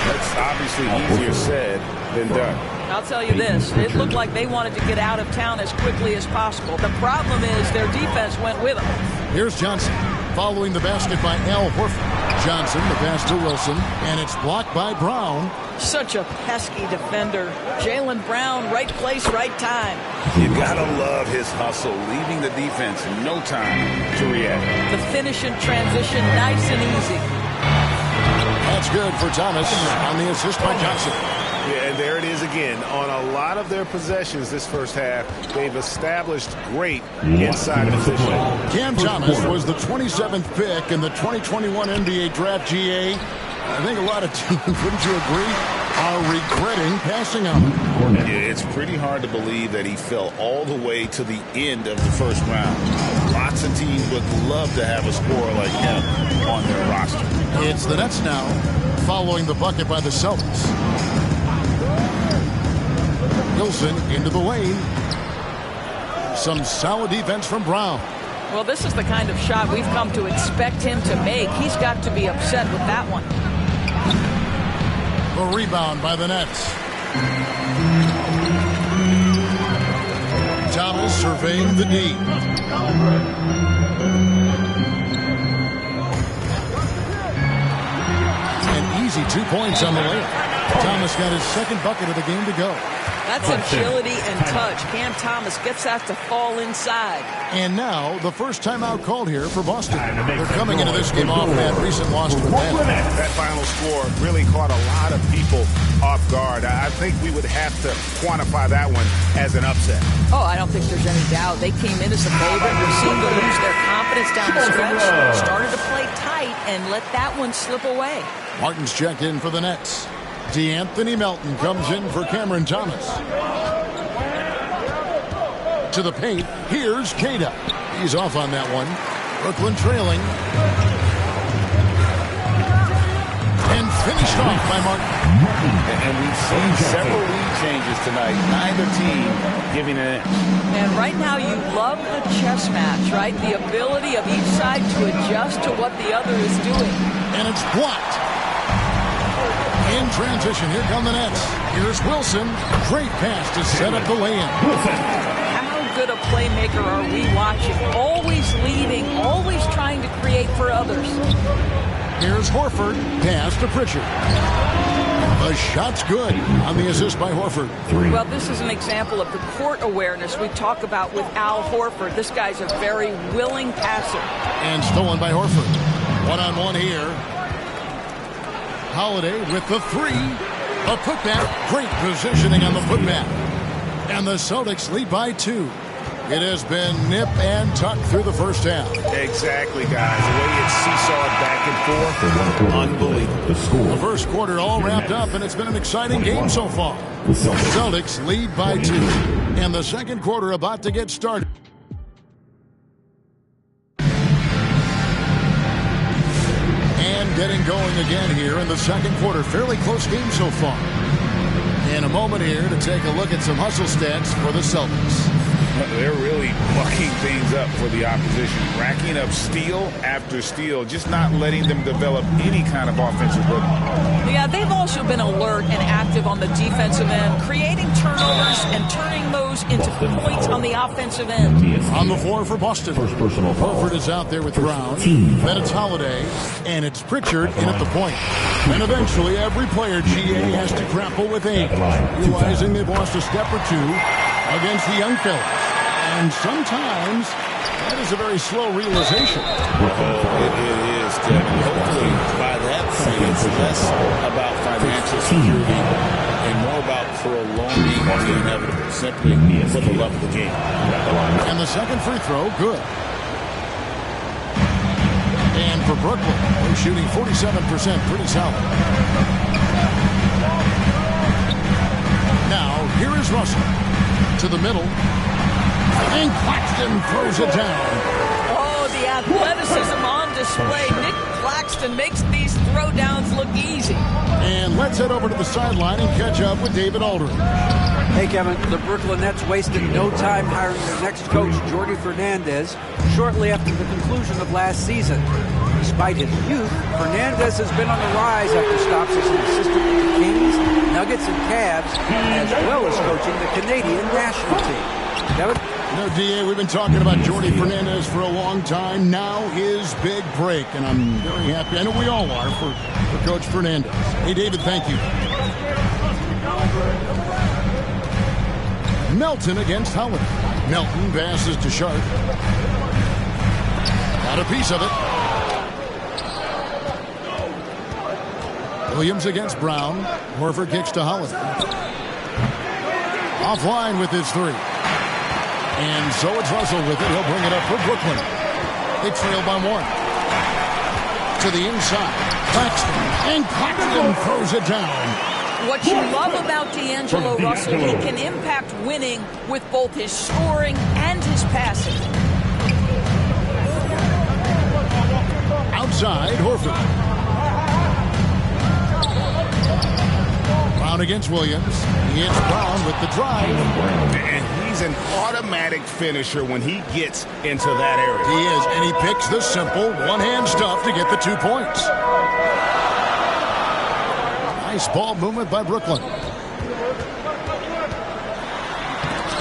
that's obviously easier said than done. I'll tell you this, it looked like they wanted to get out of town as quickly as possible. The problem is their defense went with them. Here's Johnson following the basket by Al Horford. Johnson, the pass to Wilson, and it's blocked by Brown. Such a pesky defender. Jaylen Brown, right place, right time. You gotta love his hustle, leaving the defense no time to react. The finish in transition, nice and easy. That's good for Thomas on the assist by Johnson. Yeah, and there it is again. On a lot of their possessions this first half, they've established great inside position. Cam Thomas was the 27th pick in the 2021 NBA Draft. GA. I think a lot of teams, wouldn't you agree, are regretting passing on him. Yeah, it's pretty hard to believe that he fell all the way to the end of the first round. Lots of teams would love to have a scorer like him on their roster. It's the Nets now, following the bucket by the Celtics. Wilson into the lane. Some solid defense from Brown. Well, this is the kind of shot we've come to expect him to make. He's got to be upset with that one. The rebound by the Nets. Thomas surveying the D. An easy 2 points on the layup. Thomas got his second bucket of the game to go. That's agility and touch. Cam Thomas gets that to fall inside. And now, the first timeout called here for Boston. They're coming into this game off that recent loss to Atlanta. That final score really caught a lot of people off guard. I think we would have to quantify that one as an upset. Oh, I don't think there's any doubt. They came in as a favorite. They seemed to lose their confidence down the stretch. Started to play tight and let that one slip away. Martin's checked in for the Nets. D'Anthony Melton comes in for Cameron Thomas. To the paint, here's Cada. He's off on that one. Brooklyn trailing. And finished off by Martin. And we've seen several lead changes tonight. Neither team giving an inch. And right now you love the chess match, right? The ability of each side to adjust to what the other is doing. And it's blocked. In transition, here come the Nets. Here's Wilson. Great pass to set up the lay-in. How good a playmaker are we watching? Always leading, always trying to create for others. Here's Horford. Pass to Pritchard. The shot's good on the assist by Horford. Well, this is an example of the court awareness we talk about with Al Horford. This guy's a very willing passer. And stolen by Horford. One-on-one here. Holiday with the three. A putback. Great positioning on the putback. And the Celtics lead by 2. It has been nip and tuck through the first half. Exactly, guys. The way it's seesawed back and forth, unbelievable. The first quarter all wrapped up, and it's been an exciting game so far. The Celtics lead by 2. And the second quarter about to get started. Getting going again here in the second quarter. Fairly close game so far. In a moment here to take a look at some hustle stats for the Celtics. They're really mucking things up for the opposition, racking up steal after steal, just not letting them develop any kind of offensive rhythm. Yeah, they've also been alert and active on the defensive end, creating turnovers and turning those into points on the offensive end. On the floor for Boston. Horford is out there with Brown. Then it's Holiday, and it's Pritchard in at the point. And eventually, every player GA has to grapple with age, realizing they've lost a step or two against the young fellas. And sometimes that is a very slow realization. It is, Kevin. Hopefully, by that point, it's less about financial security and more about prolonging the inevitable, simply for the love of the game. And the second free throw, good. And for Brooklyn, they're shooting 47%, pretty solid. Now, here is Russell. To the middle. And Claxton throws it down. Oh, the athleticism on display. Nick Claxton makes these throwdowns look easy. And let's head over to the sideline and catch up with David Aldridge. Hey, Kevin, the Brooklyn Nets wasted no time hiring their next coach, Jordi Fernandez, shortly after the conclusion of last season. Despite his youth, Fernandez has been on the rise after stops as an assistant with the Kings, Nuggets, and Cavs, as well as coaching the Canadian national team. Kevin? DA, we've been talking about Jordi Fernandez for a long time. Now his big break, and I'm very happy. I know we all are for Coach Fernandez. Hey, David, thank you. Melton against Howard. Melton passes to Sharp. Got a piece of it. Williams against Brown. Horford kicks to Holiday. Offline with his three. And so it's Russell with it. He'll bring it up for Brooklyn. They trail by one. To the inside. Claxton. And Claxton throws it down. What you love about D'Angelo Russell, he can impact winning with both his scoring and his passing. Outside, Horford. Brown against Williams. He hits Brown with the drive. And he's an automatic finisher when he gets into that area. He is, and he picks the simple one-hand stuff to get the 2 points. Nice ball movement by Brooklyn.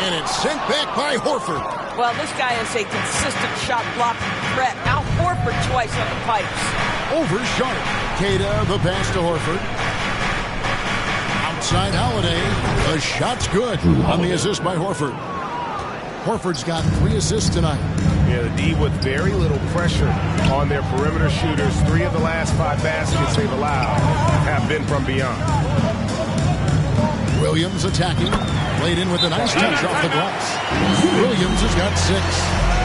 And it's sent back by Horford. Well, this guy is a consistent shot blocking threat. Now Horford twice on the pipes. Over Sharp. Queta, the pass to Horford. Outside Holiday. The shot's good on the assist by Horford. Horford's got 3 assists tonight. Yeah, the D with very little pressure on their perimeter shooters. 3 of the last 5 baskets they've allowed have been from beyond. Williams attacking. Played in with a nice touch off the glass. Williams has got 6.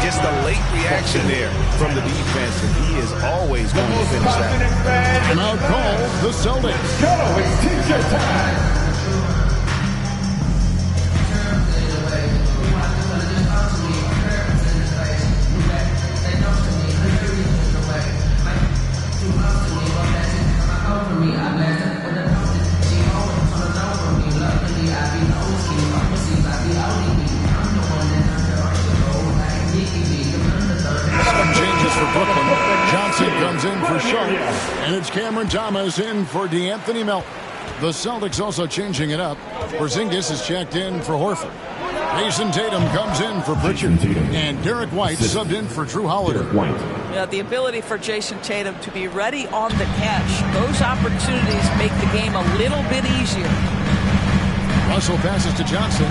Just a late reaction there from the defense, and he is always going to finish that. Timeout call, the Celtics. Go, it's teacher time. Comes in for Sharp, and it's Cameron Thomas in for DeAnthony Melton. The Celtics also changing it up. Porzingis is checked in for Horford. Jason Tatum comes in for Pritchard, and Derek White subbed in for Drew Holiday. Yeah, the ability for Jason Tatum to be ready on the catch. Those opportunities make the game a little bit easier. Russell passes to Johnson.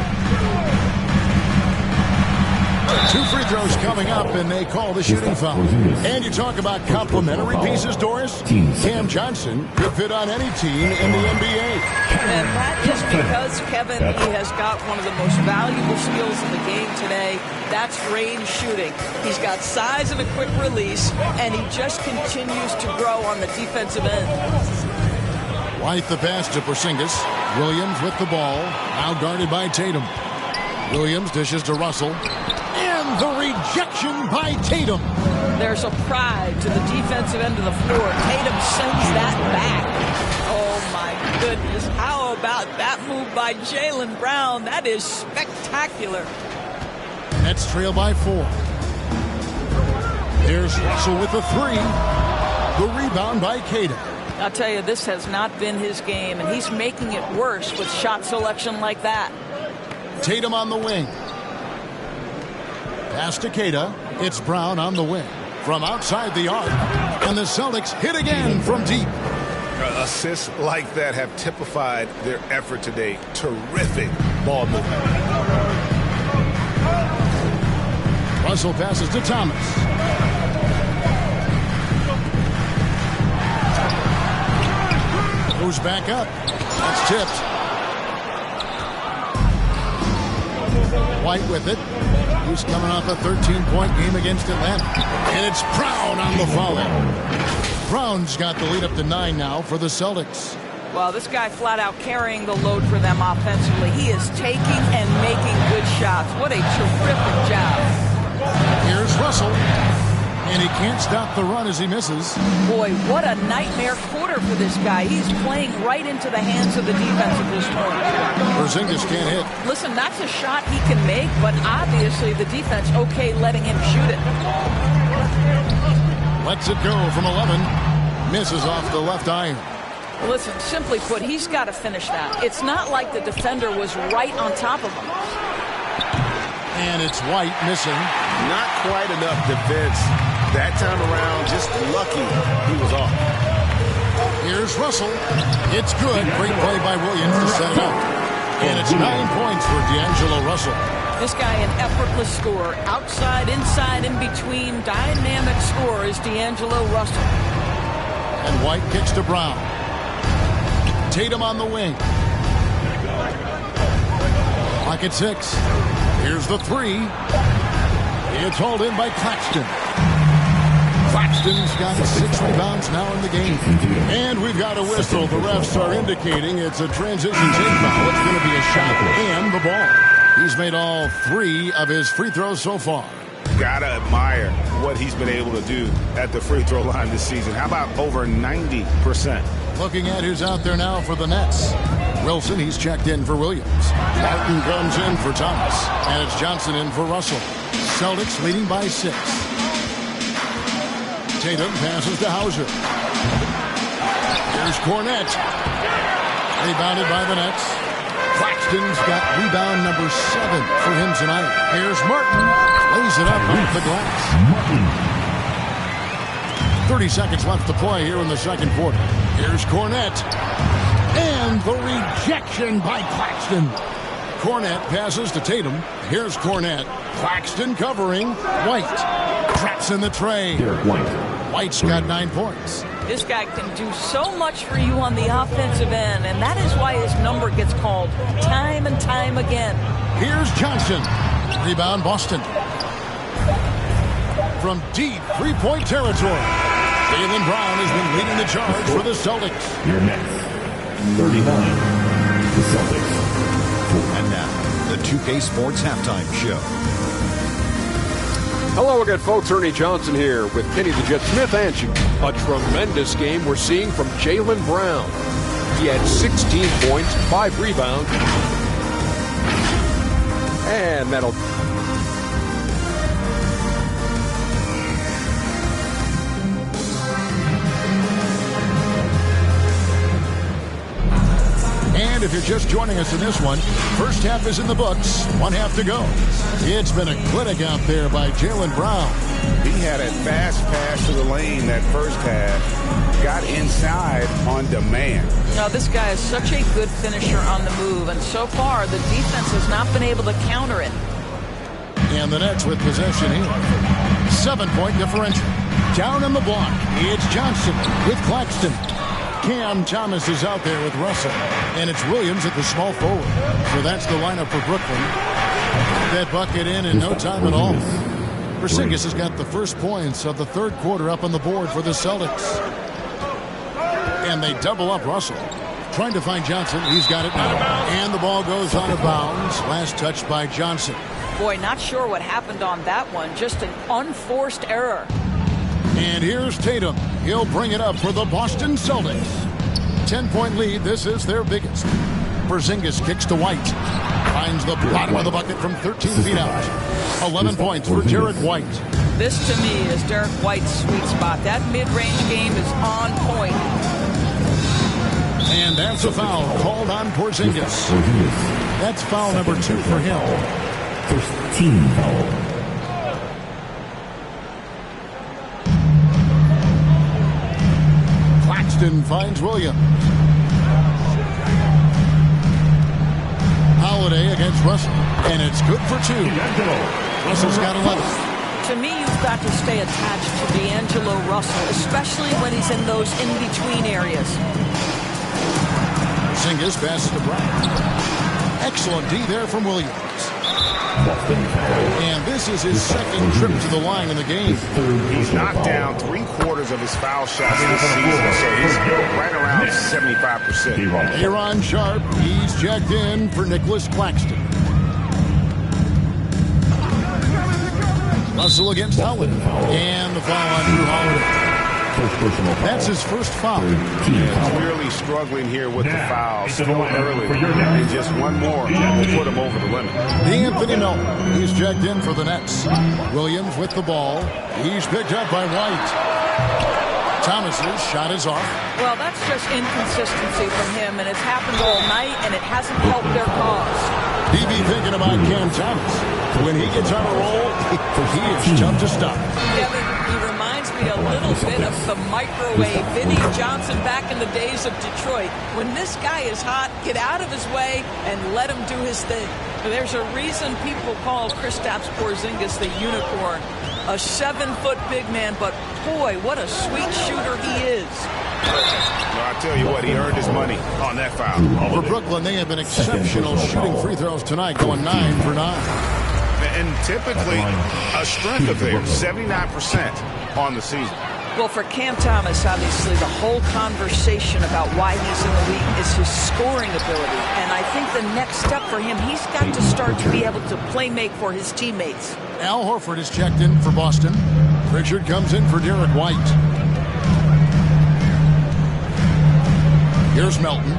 2 free throws coming up, and they call the shooting foul. And you talk about complementary pieces, Doris. Cam Johnson could fit on any team in the NBA. And that is because, Kevin, he has got one of the most valuable skills in the game today. That's range shooting. He's got size and a quick release, and he just continues to grow on the defensive end. White the pass to Porzingis. Williams with the ball, now guarded by Tatum. Williams dishes to Russell. And the rejection by Tatum. There's a pride to the defensive end of the floor. Tatum sends that back. Oh, my goodness. How about that move by Jaylen Brown? That is spectacular. Nets trail by 4. There's Russell with the 3. The rebound by Cada. I'll tell you, this has not been his game, and he's making it worse with shot selection like that. Tatum on the wing. Pass to Cada. It's Brown on the wing. From outside the arc. And the Celtics hit again from deep. Assists like that have typified their effort today. Terrific ball movement. Russell passes to Thomas. Goes back up. That's tipped. White with it. He's coming off a 13-point game against Atlanta. And it's Brown on the foul. Brown's got the lead up to 9 now for the Celtics. Well, this guy flat out carrying the load for them offensively. He is taking and making good shots. What a terrific job. Here's Russell. And he can't stop the run as he misses. Boy, what a nightmare quarter for this guy. He's playing right into the hands of the defense at this point. Porzingis can't hit. Listen, that's a shot he can make, but obviously the defense okay letting him shoot it. Lets it go from 11. Misses off the left iron. Listen, simply put, he's got to finish that. It's not like the defender was right on top of him. And it's White missing. Not quite enough defense that time around. Just lucky he was off. Here's Russell. It's good. Great play by Williams to set it up. And it's 9 points for D'Angelo Russell. This guy an effortless scorer. Outside, inside, in between. Dynamic scorer is D'Angelo Russell. And White kicks to Brown. Tatum on the wing. Clock at 6. Here's the 3. It's hauled in by Claxton. Claxton's got 6 rebounds now in the game. And we've got a whistle. The refs are indicating it's a transition take foul. It's going to be a shot and the ball. He's made all 3 of his free throws so far. Gotta admire what he's been able to do at the free throw line this season. How about over 90%? Looking at who's out there now for the Nets. Wilson, he's checked in for Williams. Martin comes in for Thomas. And it's Johnson in for Russell. Celtics leading by 6. Tatum passes to Hauser. Here's Cornette. Rebounded by the Nets. Claxton's got rebound number 7 for him tonight. Here's Martin. Lays it up off the glass. 30 seconds left to play here in the second quarter. Here's Cornette. And the rejection by Claxton. Cornette passes to Tatum. Here's Cornette. Claxton covering. White traps in the tray. White's got 9 points. This guy can do so much for you on the offensive end, and that is why his number gets called time and time again. Here's Johnson. Rebound Boston. From deep three-point territory, Jaylen Brown has been leading the charge for the Celtics. Your next 39, the Celtics. And now, the 2K Sports Halftime Show. Hello again, folks. Ernie Johnson here with Kenny the Jet Smith and you. A tremendous game we're seeing from Jaylen Brown. He had 16 points, 5 rebounds. And that'll... And if you're just joining us in this one, first half is in the books, 1 half to go. It's been a clinic out there by Jaylen Brown. He had a fast pass to the lane that first half. Got inside on demand. Now, this guy is such a good finisher on the move, and so far the defense has not been able to counter it. And the Nets with possession here. 7-point differential. Down on the block, it's Johnson with Claxton. Cam Thomas is out there with Russell. And it's Williams at the small forward. So that's the lineup for Brooklyn. That bucket in no time at all. Porzingis has got the first points of the third quarter up on the board for the Celtics. And they double up Russell. Trying to find Johnson. He's got it now. And the ball goes out of bounds. Last touch by Johnson. Boy, not sure what happened on that one. Just an unforced error. And here's Tatum. He'll bring it up for the Boston Celtics. 10-point lead. This is their biggest. Porzingis kicks to White. Finds the bottom of the bucket from 13 feet out. 11 points for Derek White. This, to me, is Derek White's sweet spot. That mid-range game is on point. And that's a foul called on Porzingis. That's foul number 2 for him. First team foul. Claxton finds Williams. Holiday against Russell. And it's good for 2. Russell's got 11. To me, you've got to stay attached to D'Angelo Russell, especially when he's in those in-between areas. Porzingis passes to Brown. Excellent D there from Williams. And this is his second trip to the line in the game. He's knocked down 3/4 of his foul shots this season, so he's right around 75%. Aaron Sharp, he's checked in for Nicholas Claxton. Russell against Howard. And the foul on Drew Holiday. That's his first foul. Clearly struggling here with the foul. Still early. And just one more will put him over the limit. Anthony Melton, he's checked in for the Nets. Williams with the ball. He's picked up by White. Thomas's shot is off. Well, that's just inconsistency from him, and it's happened all night, and it hasn't helped their cause. He be thinking about Cam Thomas. When he gets on a roll, he is tough to stop. Kevin, he reminds me a little bit of the microwave Vinnie Johnson back in the days of Detroit. When this guy is hot, get out of his way and let him do his thing. There's a reason people call Kristaps Porzingis the unicorn. A 7-foot big man, but boy, what a sweet shooter he is. Well, I tell you what, he earned his money on that foul. For Brooklyn, they have been exceptional shooting free throws tonight, going 9 for 9. And typically a strength of theirs, 79% on the season. Well, for Cam Thomas, obviously, the whole conversation about why he's in the league is his scoring ability. And I think the next step for him, he's got to start to be able to play make for his teammates. Al Horford is checked in for Boston. Pritchard comes in for Derek White. Here's Melton.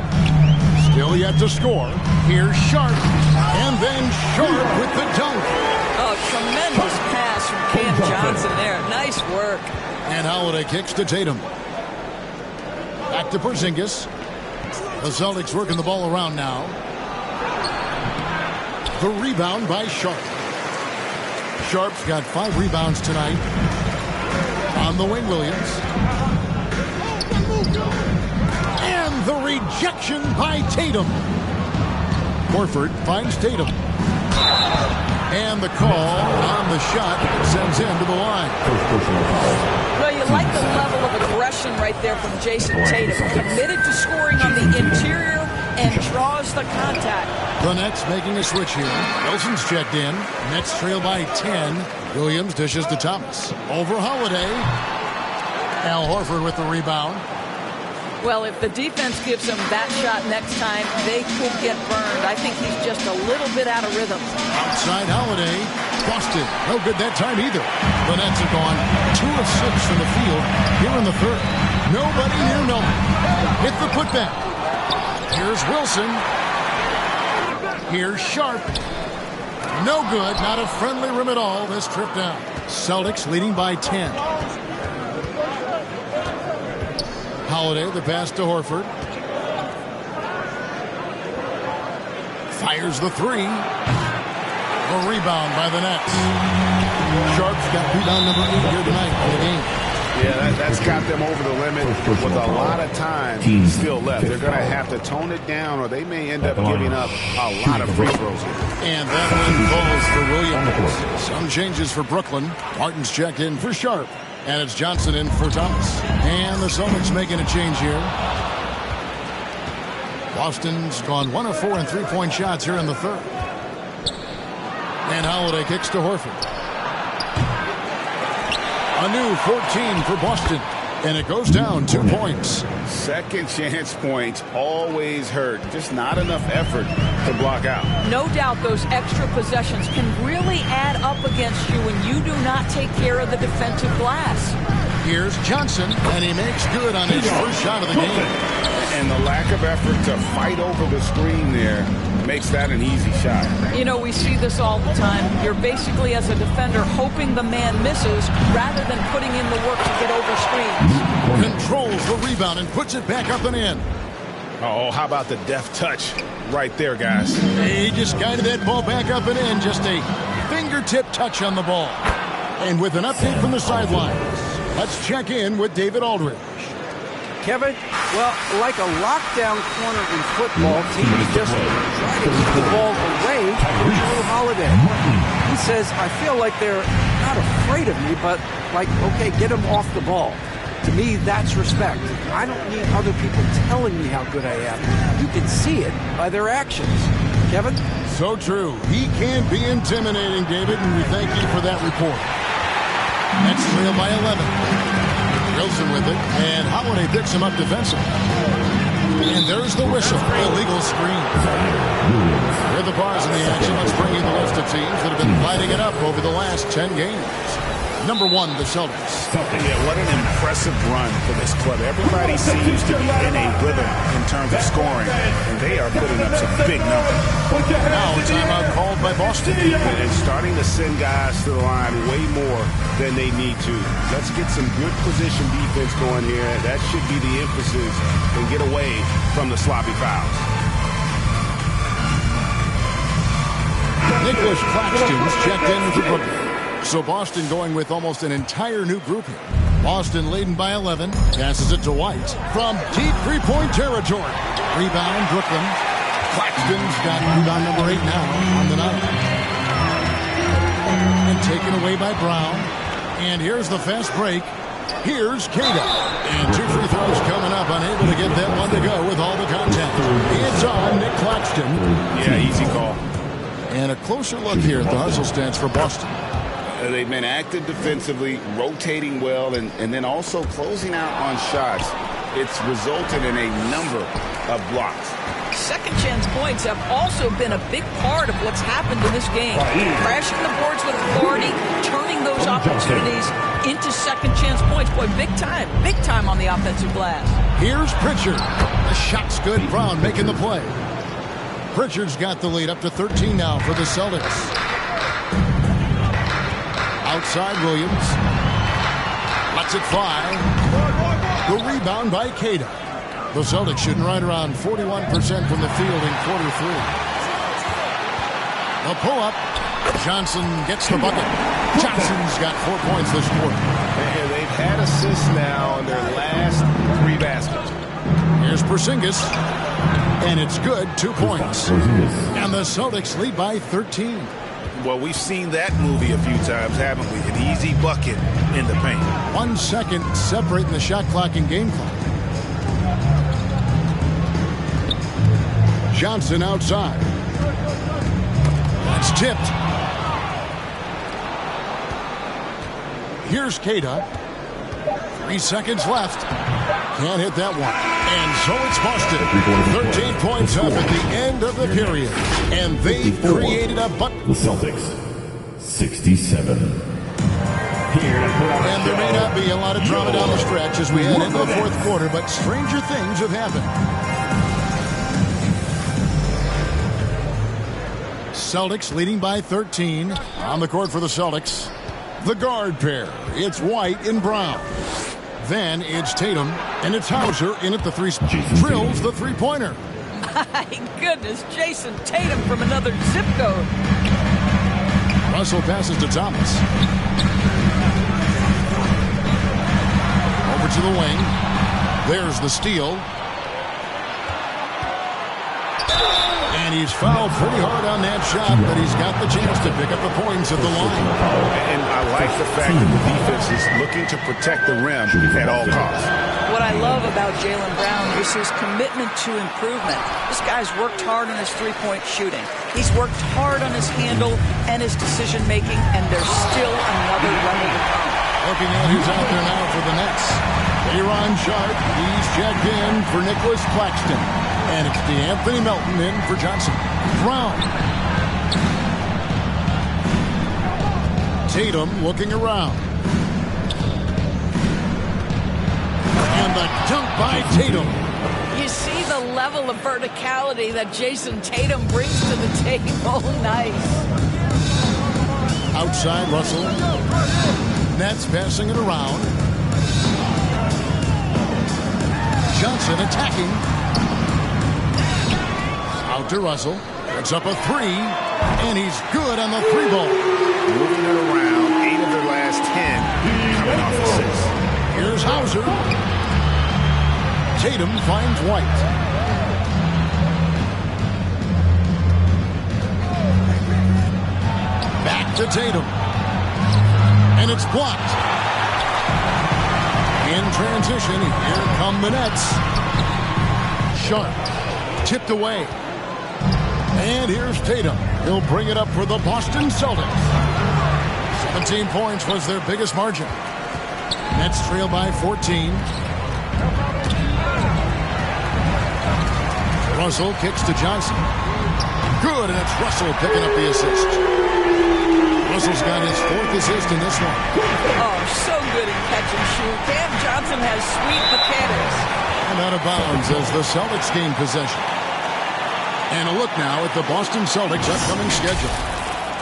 Still yet to score. Here's Sharp. And then Sharp with the dunk. Oh, tremendous pass from Cam Johnson there. Nice work. And Holiday kicks to Tatum. Back to Porzingis. The Celtics working the ball around now. The rebound by Sharp. Sharp's got 5 rebounds tonight. On the wing, Williams. And the rejection by Tatum. Horford finds Tatum. And the call on the shot sends him to the line. Well, you like the level of aggression right there from Jason Tatum. Committed to scoring on the interior and draws the contact. The Nets making a switch here. Wilson's checked in. Nets trail by 10. Williams dishes to Thomas. Over Holiday. Al Horford with the rebound. Well, if the defense gives him that shot next time, they could get burned. I think he's just a little bit out of rhythm. Outside Holiday. Boston. No good that time either. The Nets have gone 2 of 6 from the field here in the third. Nobody near Melton. Hit the putback. Here's Wilson. Here's Sharp. No good. Not a friendly rim at all this trip down. Celtics leading by 10. Holiday, the pass to Horford. Fires the 3. A rebound by the Nets. Sharp's got rebound number 8 here tonight in the game. Yeah, that's got them over the limit with a lot of time still left. They're going to have to tone it down or they may end up giving up a lot of free throws here. And that one falls for Williams. Some changes for Brooklyn. Martin's checked in for Sharp. And it's Johnson in for Thomas. And the Celtics making a change here. Boston's gone 1 of 4 in 3-point shots here in the third. And Holiday kicks to Horford. A new 14 for Boston. And it goes down 2 points. Second chance points always hurt. Just not enough effort to block out. No doubt those extra possessions can really add up against you when you do not take care of the defensive glass. Here's Johnson, and he makes good on his first shot of the game. And the lack of effort to fight over the screen there makes that an easy shot. You know, we see this all the time. You're basically, as a defender, hoping the man misses rather than putting in the work to get over screens. Controls the rebound and puts it back up and in. Oh, how about the deft touch right there, guys? He just guided that ball back up and in. Just a fingertip touch on the ball. And with an update from the sidelines, let's check in with David Aldridge. Kevin, well, like a lockdown corner in football, teams just try to keep the ball away from Drew Holiday. He says, I feel like they're not afraid of me, but like, okay, get them off the ball. To me, that's respect. I don't need other people telling me how good I am. You can see it by their actions. Kevin? So true. He can be intimidating, David, and we thank you for that report. Next trail by 11. Wilson with it, and Holiday picks him up defensively. And there's the whistle. Illegal screen. With the bars in the action, let's bring you the list of teams that have been lighting it up over the last 10 games. Number 1, the Celtics. Yeah, what an impressive run for this club. Everybody seems to be in a rhythm in terms of scoring, and they are putting up some big numbers. Now a timeout called by Boston. And starting to send guys to the line way more than they need to. Let's get some good position defense going here. That should be the emphasis, and get away from the sloppy fouls. Nicholas Claxton's checked in for Brooklyn. So Boston going with almost an entire new group here. Boston leading by 11. Passes it to White from deep three-point territory. Rebound, Brooklyn. Claxton's got rebound number 8 now on the night. And taken away by Brown. And here's the fast break. Here's Kata. And 2 free throws coming up. Unable to get that one to go with all the contact. It's on Nick Claxton. Yeah, easy call. And a closer look here at the hustle stats for Boston. They've been active defensively, rotating well, and then also closing out on shots. It's resulted in a number of blocks. Second chance points have also been a big part of what's happened in this game. Crashing the boards with authority, turning those opportunities into second chance points. Boy, big time on the offensive glass. Here's Pritchard. The shot's good. Brown making the play. Pritchard's got the lead up to 13 now for the Celtics. Outside Williams. Lets it fly. The rebound by Kata. The Celtics shooting right around 41% from the field in quarter 3. The pull-up. Johnson gets the bucket. Johnson's got 4 points this quarter. And they've had assists now in their last 3 baskets. Here's Porzingis. And it's good, 2 points. And the Celtics lead by 13. Well, we've seen that movie a few times, haven't we? An easy bucket in the paint. 1 second separating the shot clock and game clock. Johnson outside. That's tipped. Here's Kata. 3 seconds left. Can't hit that one. And so it's Boston. 13 points up at the end of the period. And they've created a The Celtics, 67. And there may not be a lot of drama down the stretch as we head into the 4th quarter, but stranger things have happened. Celtics leading by 13. On the court for the Celtics, the guard pair. It's White and Brown. Then it's Tatum, and it's Hauser in at the 3 spot. Drills the three-pointer. My goodness, Jason Tatum from another zip code. Russell passes to Thomas. Over to the wing. There's the steal. And he's fouled pretty hard on that shot, but he's got the chance to pick up the points at the line. And I like the fact that the defense is looking to protect the rim at all costs. What I love about Jaylen Brown is his commitment to improvement. This guy's worked hard on his three-point shooting. He's worked hard on his handle and his decision-making, and there's still another level to come. Looking at who's out there now for the Nets. Aaron Sharp, he's checked in for Nicholas Claxton. And it's DeAnthony Melton in for Johnson. Brown. Tatum looking around. And the dunk by Tatum. You see the level of verticality that Jason Tatum brings to the table. Nice. Outside Russell. Nets passing it around. Johnson attacking. Out to Russell. Puts up a three. And he's good on the three ball. Moving it around. 8 of their last 10 coming off assists. Here's Hauser. Tatum finds White. Back to Tatum. And it's blocked. In transition, here come the Nets. Sharp. Tipped away. And here's Tatum. He'll bring it up for the Boston Celtics. 17 points was their biggest margin. Nets trail by 14. Russell kicks to Johnson. Good, and it's Russell picking up the assist. Russell's got his 4th assist in this one. Oh, so good in catch and shoot. Cam Johnson has sweet mechanics. And out of bounds as the Celtics gain possession. And a look now at the Boston Celtics' upcoming schedule.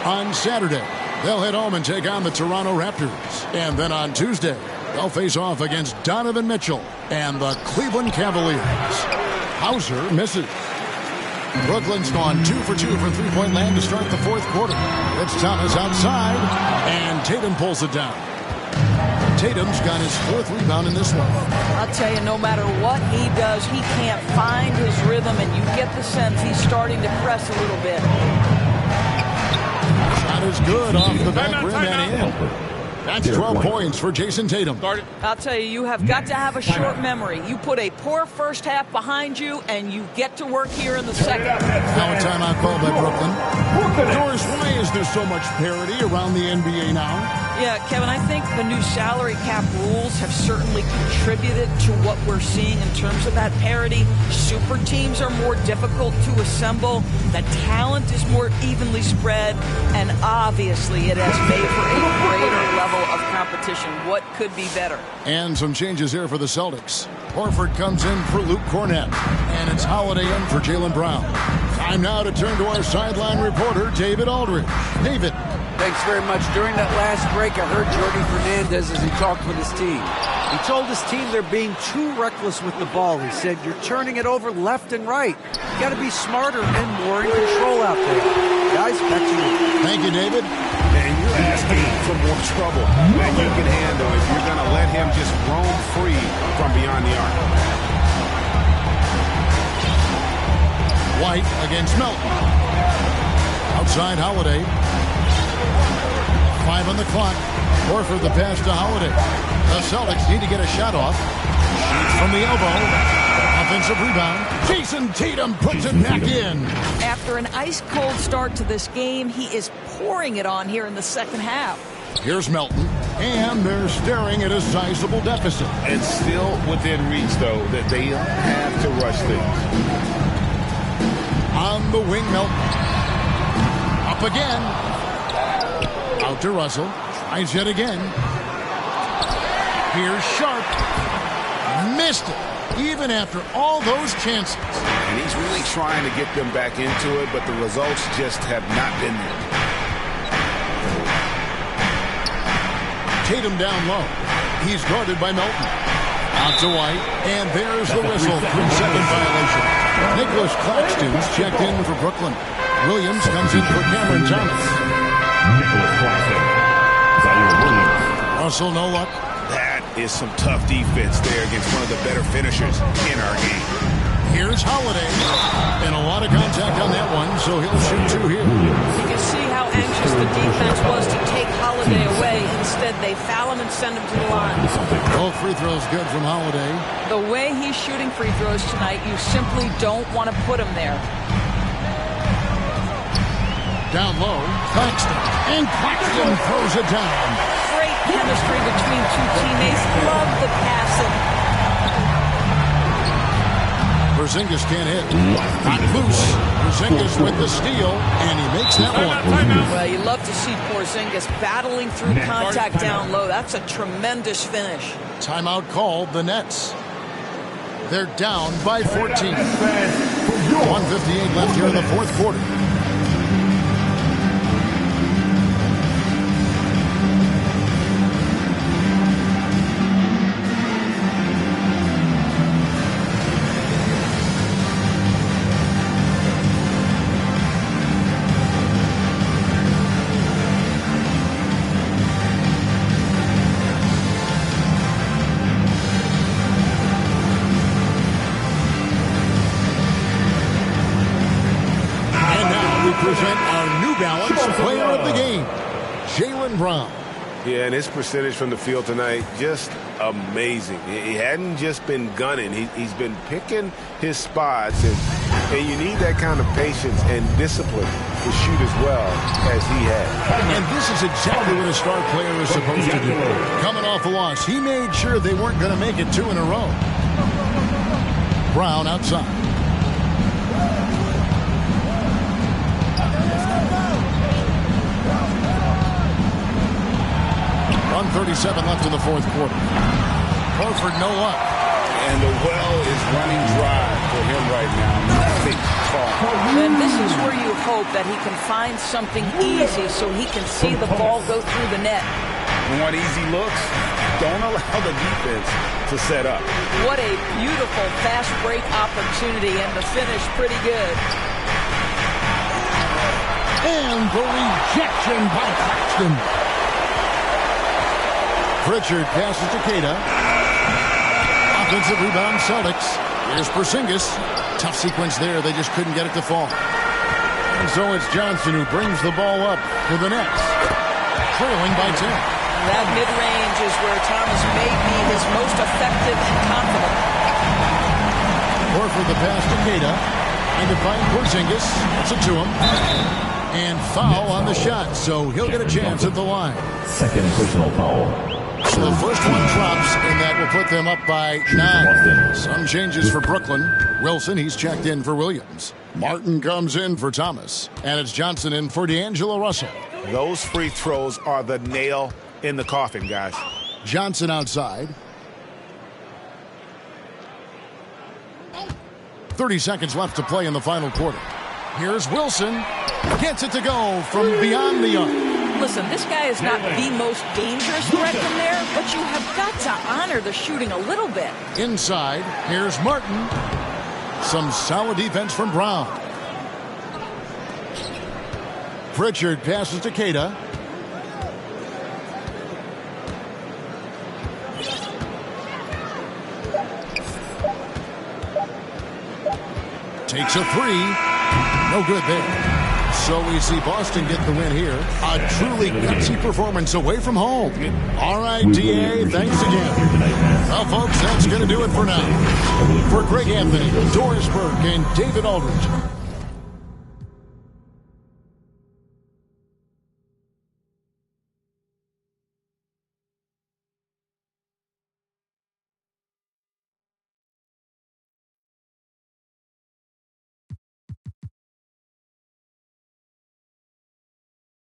On Saturday, they'll head home and take on the Toronto Raptors. And then on Tuesday, they'll face off against Donovan Mitchell and the Cleveland Cavaliers. Hauser misses. Brooklyn's gone 2 for 2 from three-point land to start the 4th quarter. It's Thomas outside, and Tatum pulls it down. Tatum's got his 4th rebound in this one. I'll tell you, no matter what he does, he can't find his rhythm, and you get the sense he's starting to press a little bit. Shot is good off the back rim and in. That's 12 points for Jason Tatum. I'll tell you, you have got to have a short memory. You put a poor first half behind you, and you get to work here in the second. Now a timeout called by Brooklyn. Doris, why is there so much parity around the NBA now? Yeah, Kevin, I think the new salary cap rules have certainly contributed to what we're seeing in terms of that parity. Super teams are more difficult to assemble. The talent is more evenly spread. And obviously, it has made for a greater level of competition. What could be better? And some changes here for the Celtics. Horford comes in for Luke Cornett. And it's Holiday in for Jaylen Brown. Time now to turn to our sideline reporter, David Aldridge. David. Thanks very much. During that last break, I heard Jordi Fernandez as he talked with his team. He told his team they're being too reckless with the ball. He said, you're turning it over left and right. You got to be smarter and more in control out there. Guys, back to you. Thank you, David. And you're asking for more trouble than you can handle if you're going to let him just roam free from beyond the arc. White against Melton. Outside Holiday. 5 on the clock. Horford the pass to Holiday. The Celtics need to get a shot off. From the elbow. Offensive rebound. Jason Tatum puts it back in. After an ice-cold start to this game, he is pouring it on here in the second half. Here's Melton. And they're staring at a sizable deficit. It's still within reach, though, that they have to rush things. On the wing, Melton. Up again. Out to Russell. Tries yet again. Here's Sharp. Missed it. Even after all those chances. And he's really trying to get them back into it, but the results just have not been there. Tatum down low. He's guarded by Melton. Out to White. And there's the whistle. 3-second violation. Nicholas Claxton's checked in for Brooklyn. Williams comes in for Cameron Thomas. Nicholas Claxton. Zaire Williams. Russell, no luck. That is some tough defense there against one of the better finishers in our game. Here's Holiday. And a lot of contact on that one, so he'll shoot 2 here. You can see how anxious the defense was to take Holiday away. Instead, they foul him and send him to the line. Both free throws good from Holiday. The way he's shooting free throws tonight, you simply don't want to put him there. Down low, Claxton. And Claxton throws it down. Great chemistry between two teammates. Love the passing. Porzingis can't hit. Not loose. Porzingis with the steal, and he makes that one. Well, you love to see Porzingis battling through contact down low. That's a tremendous finish. Timeout called the Nets. They're down by 14. 1:58 left here in the fourth quarter. Present our New Balance player of the game, Jaylen Brown. Yeah, and his percentage from the field tonight, just amazing. He hadn't just been gunning. He's been picking his spots, and you need that kind of patience and discipline to shoot as well as he had. And this is exactly what a star player is supposed to do. Coming off a loss, he made sure they weren't going to make it 2 in a row. Brown outside. 1:37 left in the fourth quarter. Horford, no luck. And the well is running dry for him right now. Nothing caught. And this is where you hope that he can find something easy so he can see the ball go through the net. You want easy looks? Don't allow the defense to set up. What a beautiful fast break opportunity, and the finish pretty good. And the rejection by Claxton. Pritchard passes to Queta. Offensive rebound, Celtics. Here's Porzingis. Tough sequence there. They just couldn't get it to fall. And so it's Johnson who brings the ball up to the Nets. Trailing by 10. That mid-range is where Thomas may be his most effective and confident. Horford the pass to Queta. And to find Porzingis. That's it to him. And foul on the shot. So he'll get a chance at the line. Second personal foul. So the first one drops, and that will put them up by 9. Some changes for Brooklyn. Wilson, he's checked in for Williams. Martin comes in for Thomas. And it's Johnson in for D'Angelo Russell. Those free throws are the nail in the coffin, guys. Johnson outside. 30 seconds left to play in the final quarter. Here's Wilson. Gets it to go from beyond the arc. Listen, this guy is not the most dangerous threat from there, but you have got to honor the shooting a little bit. Inside, here's Martin. Some solid defense from Brown. Pritchard passes to Queta. Takes a 3. No good there. So we see Boston get the win here. A truly gutsy performance away from home. All right, DA, thanks again. Well, folks, that's going to do it for now. For Greg Anthony, Doris Burke, and David Aldridge,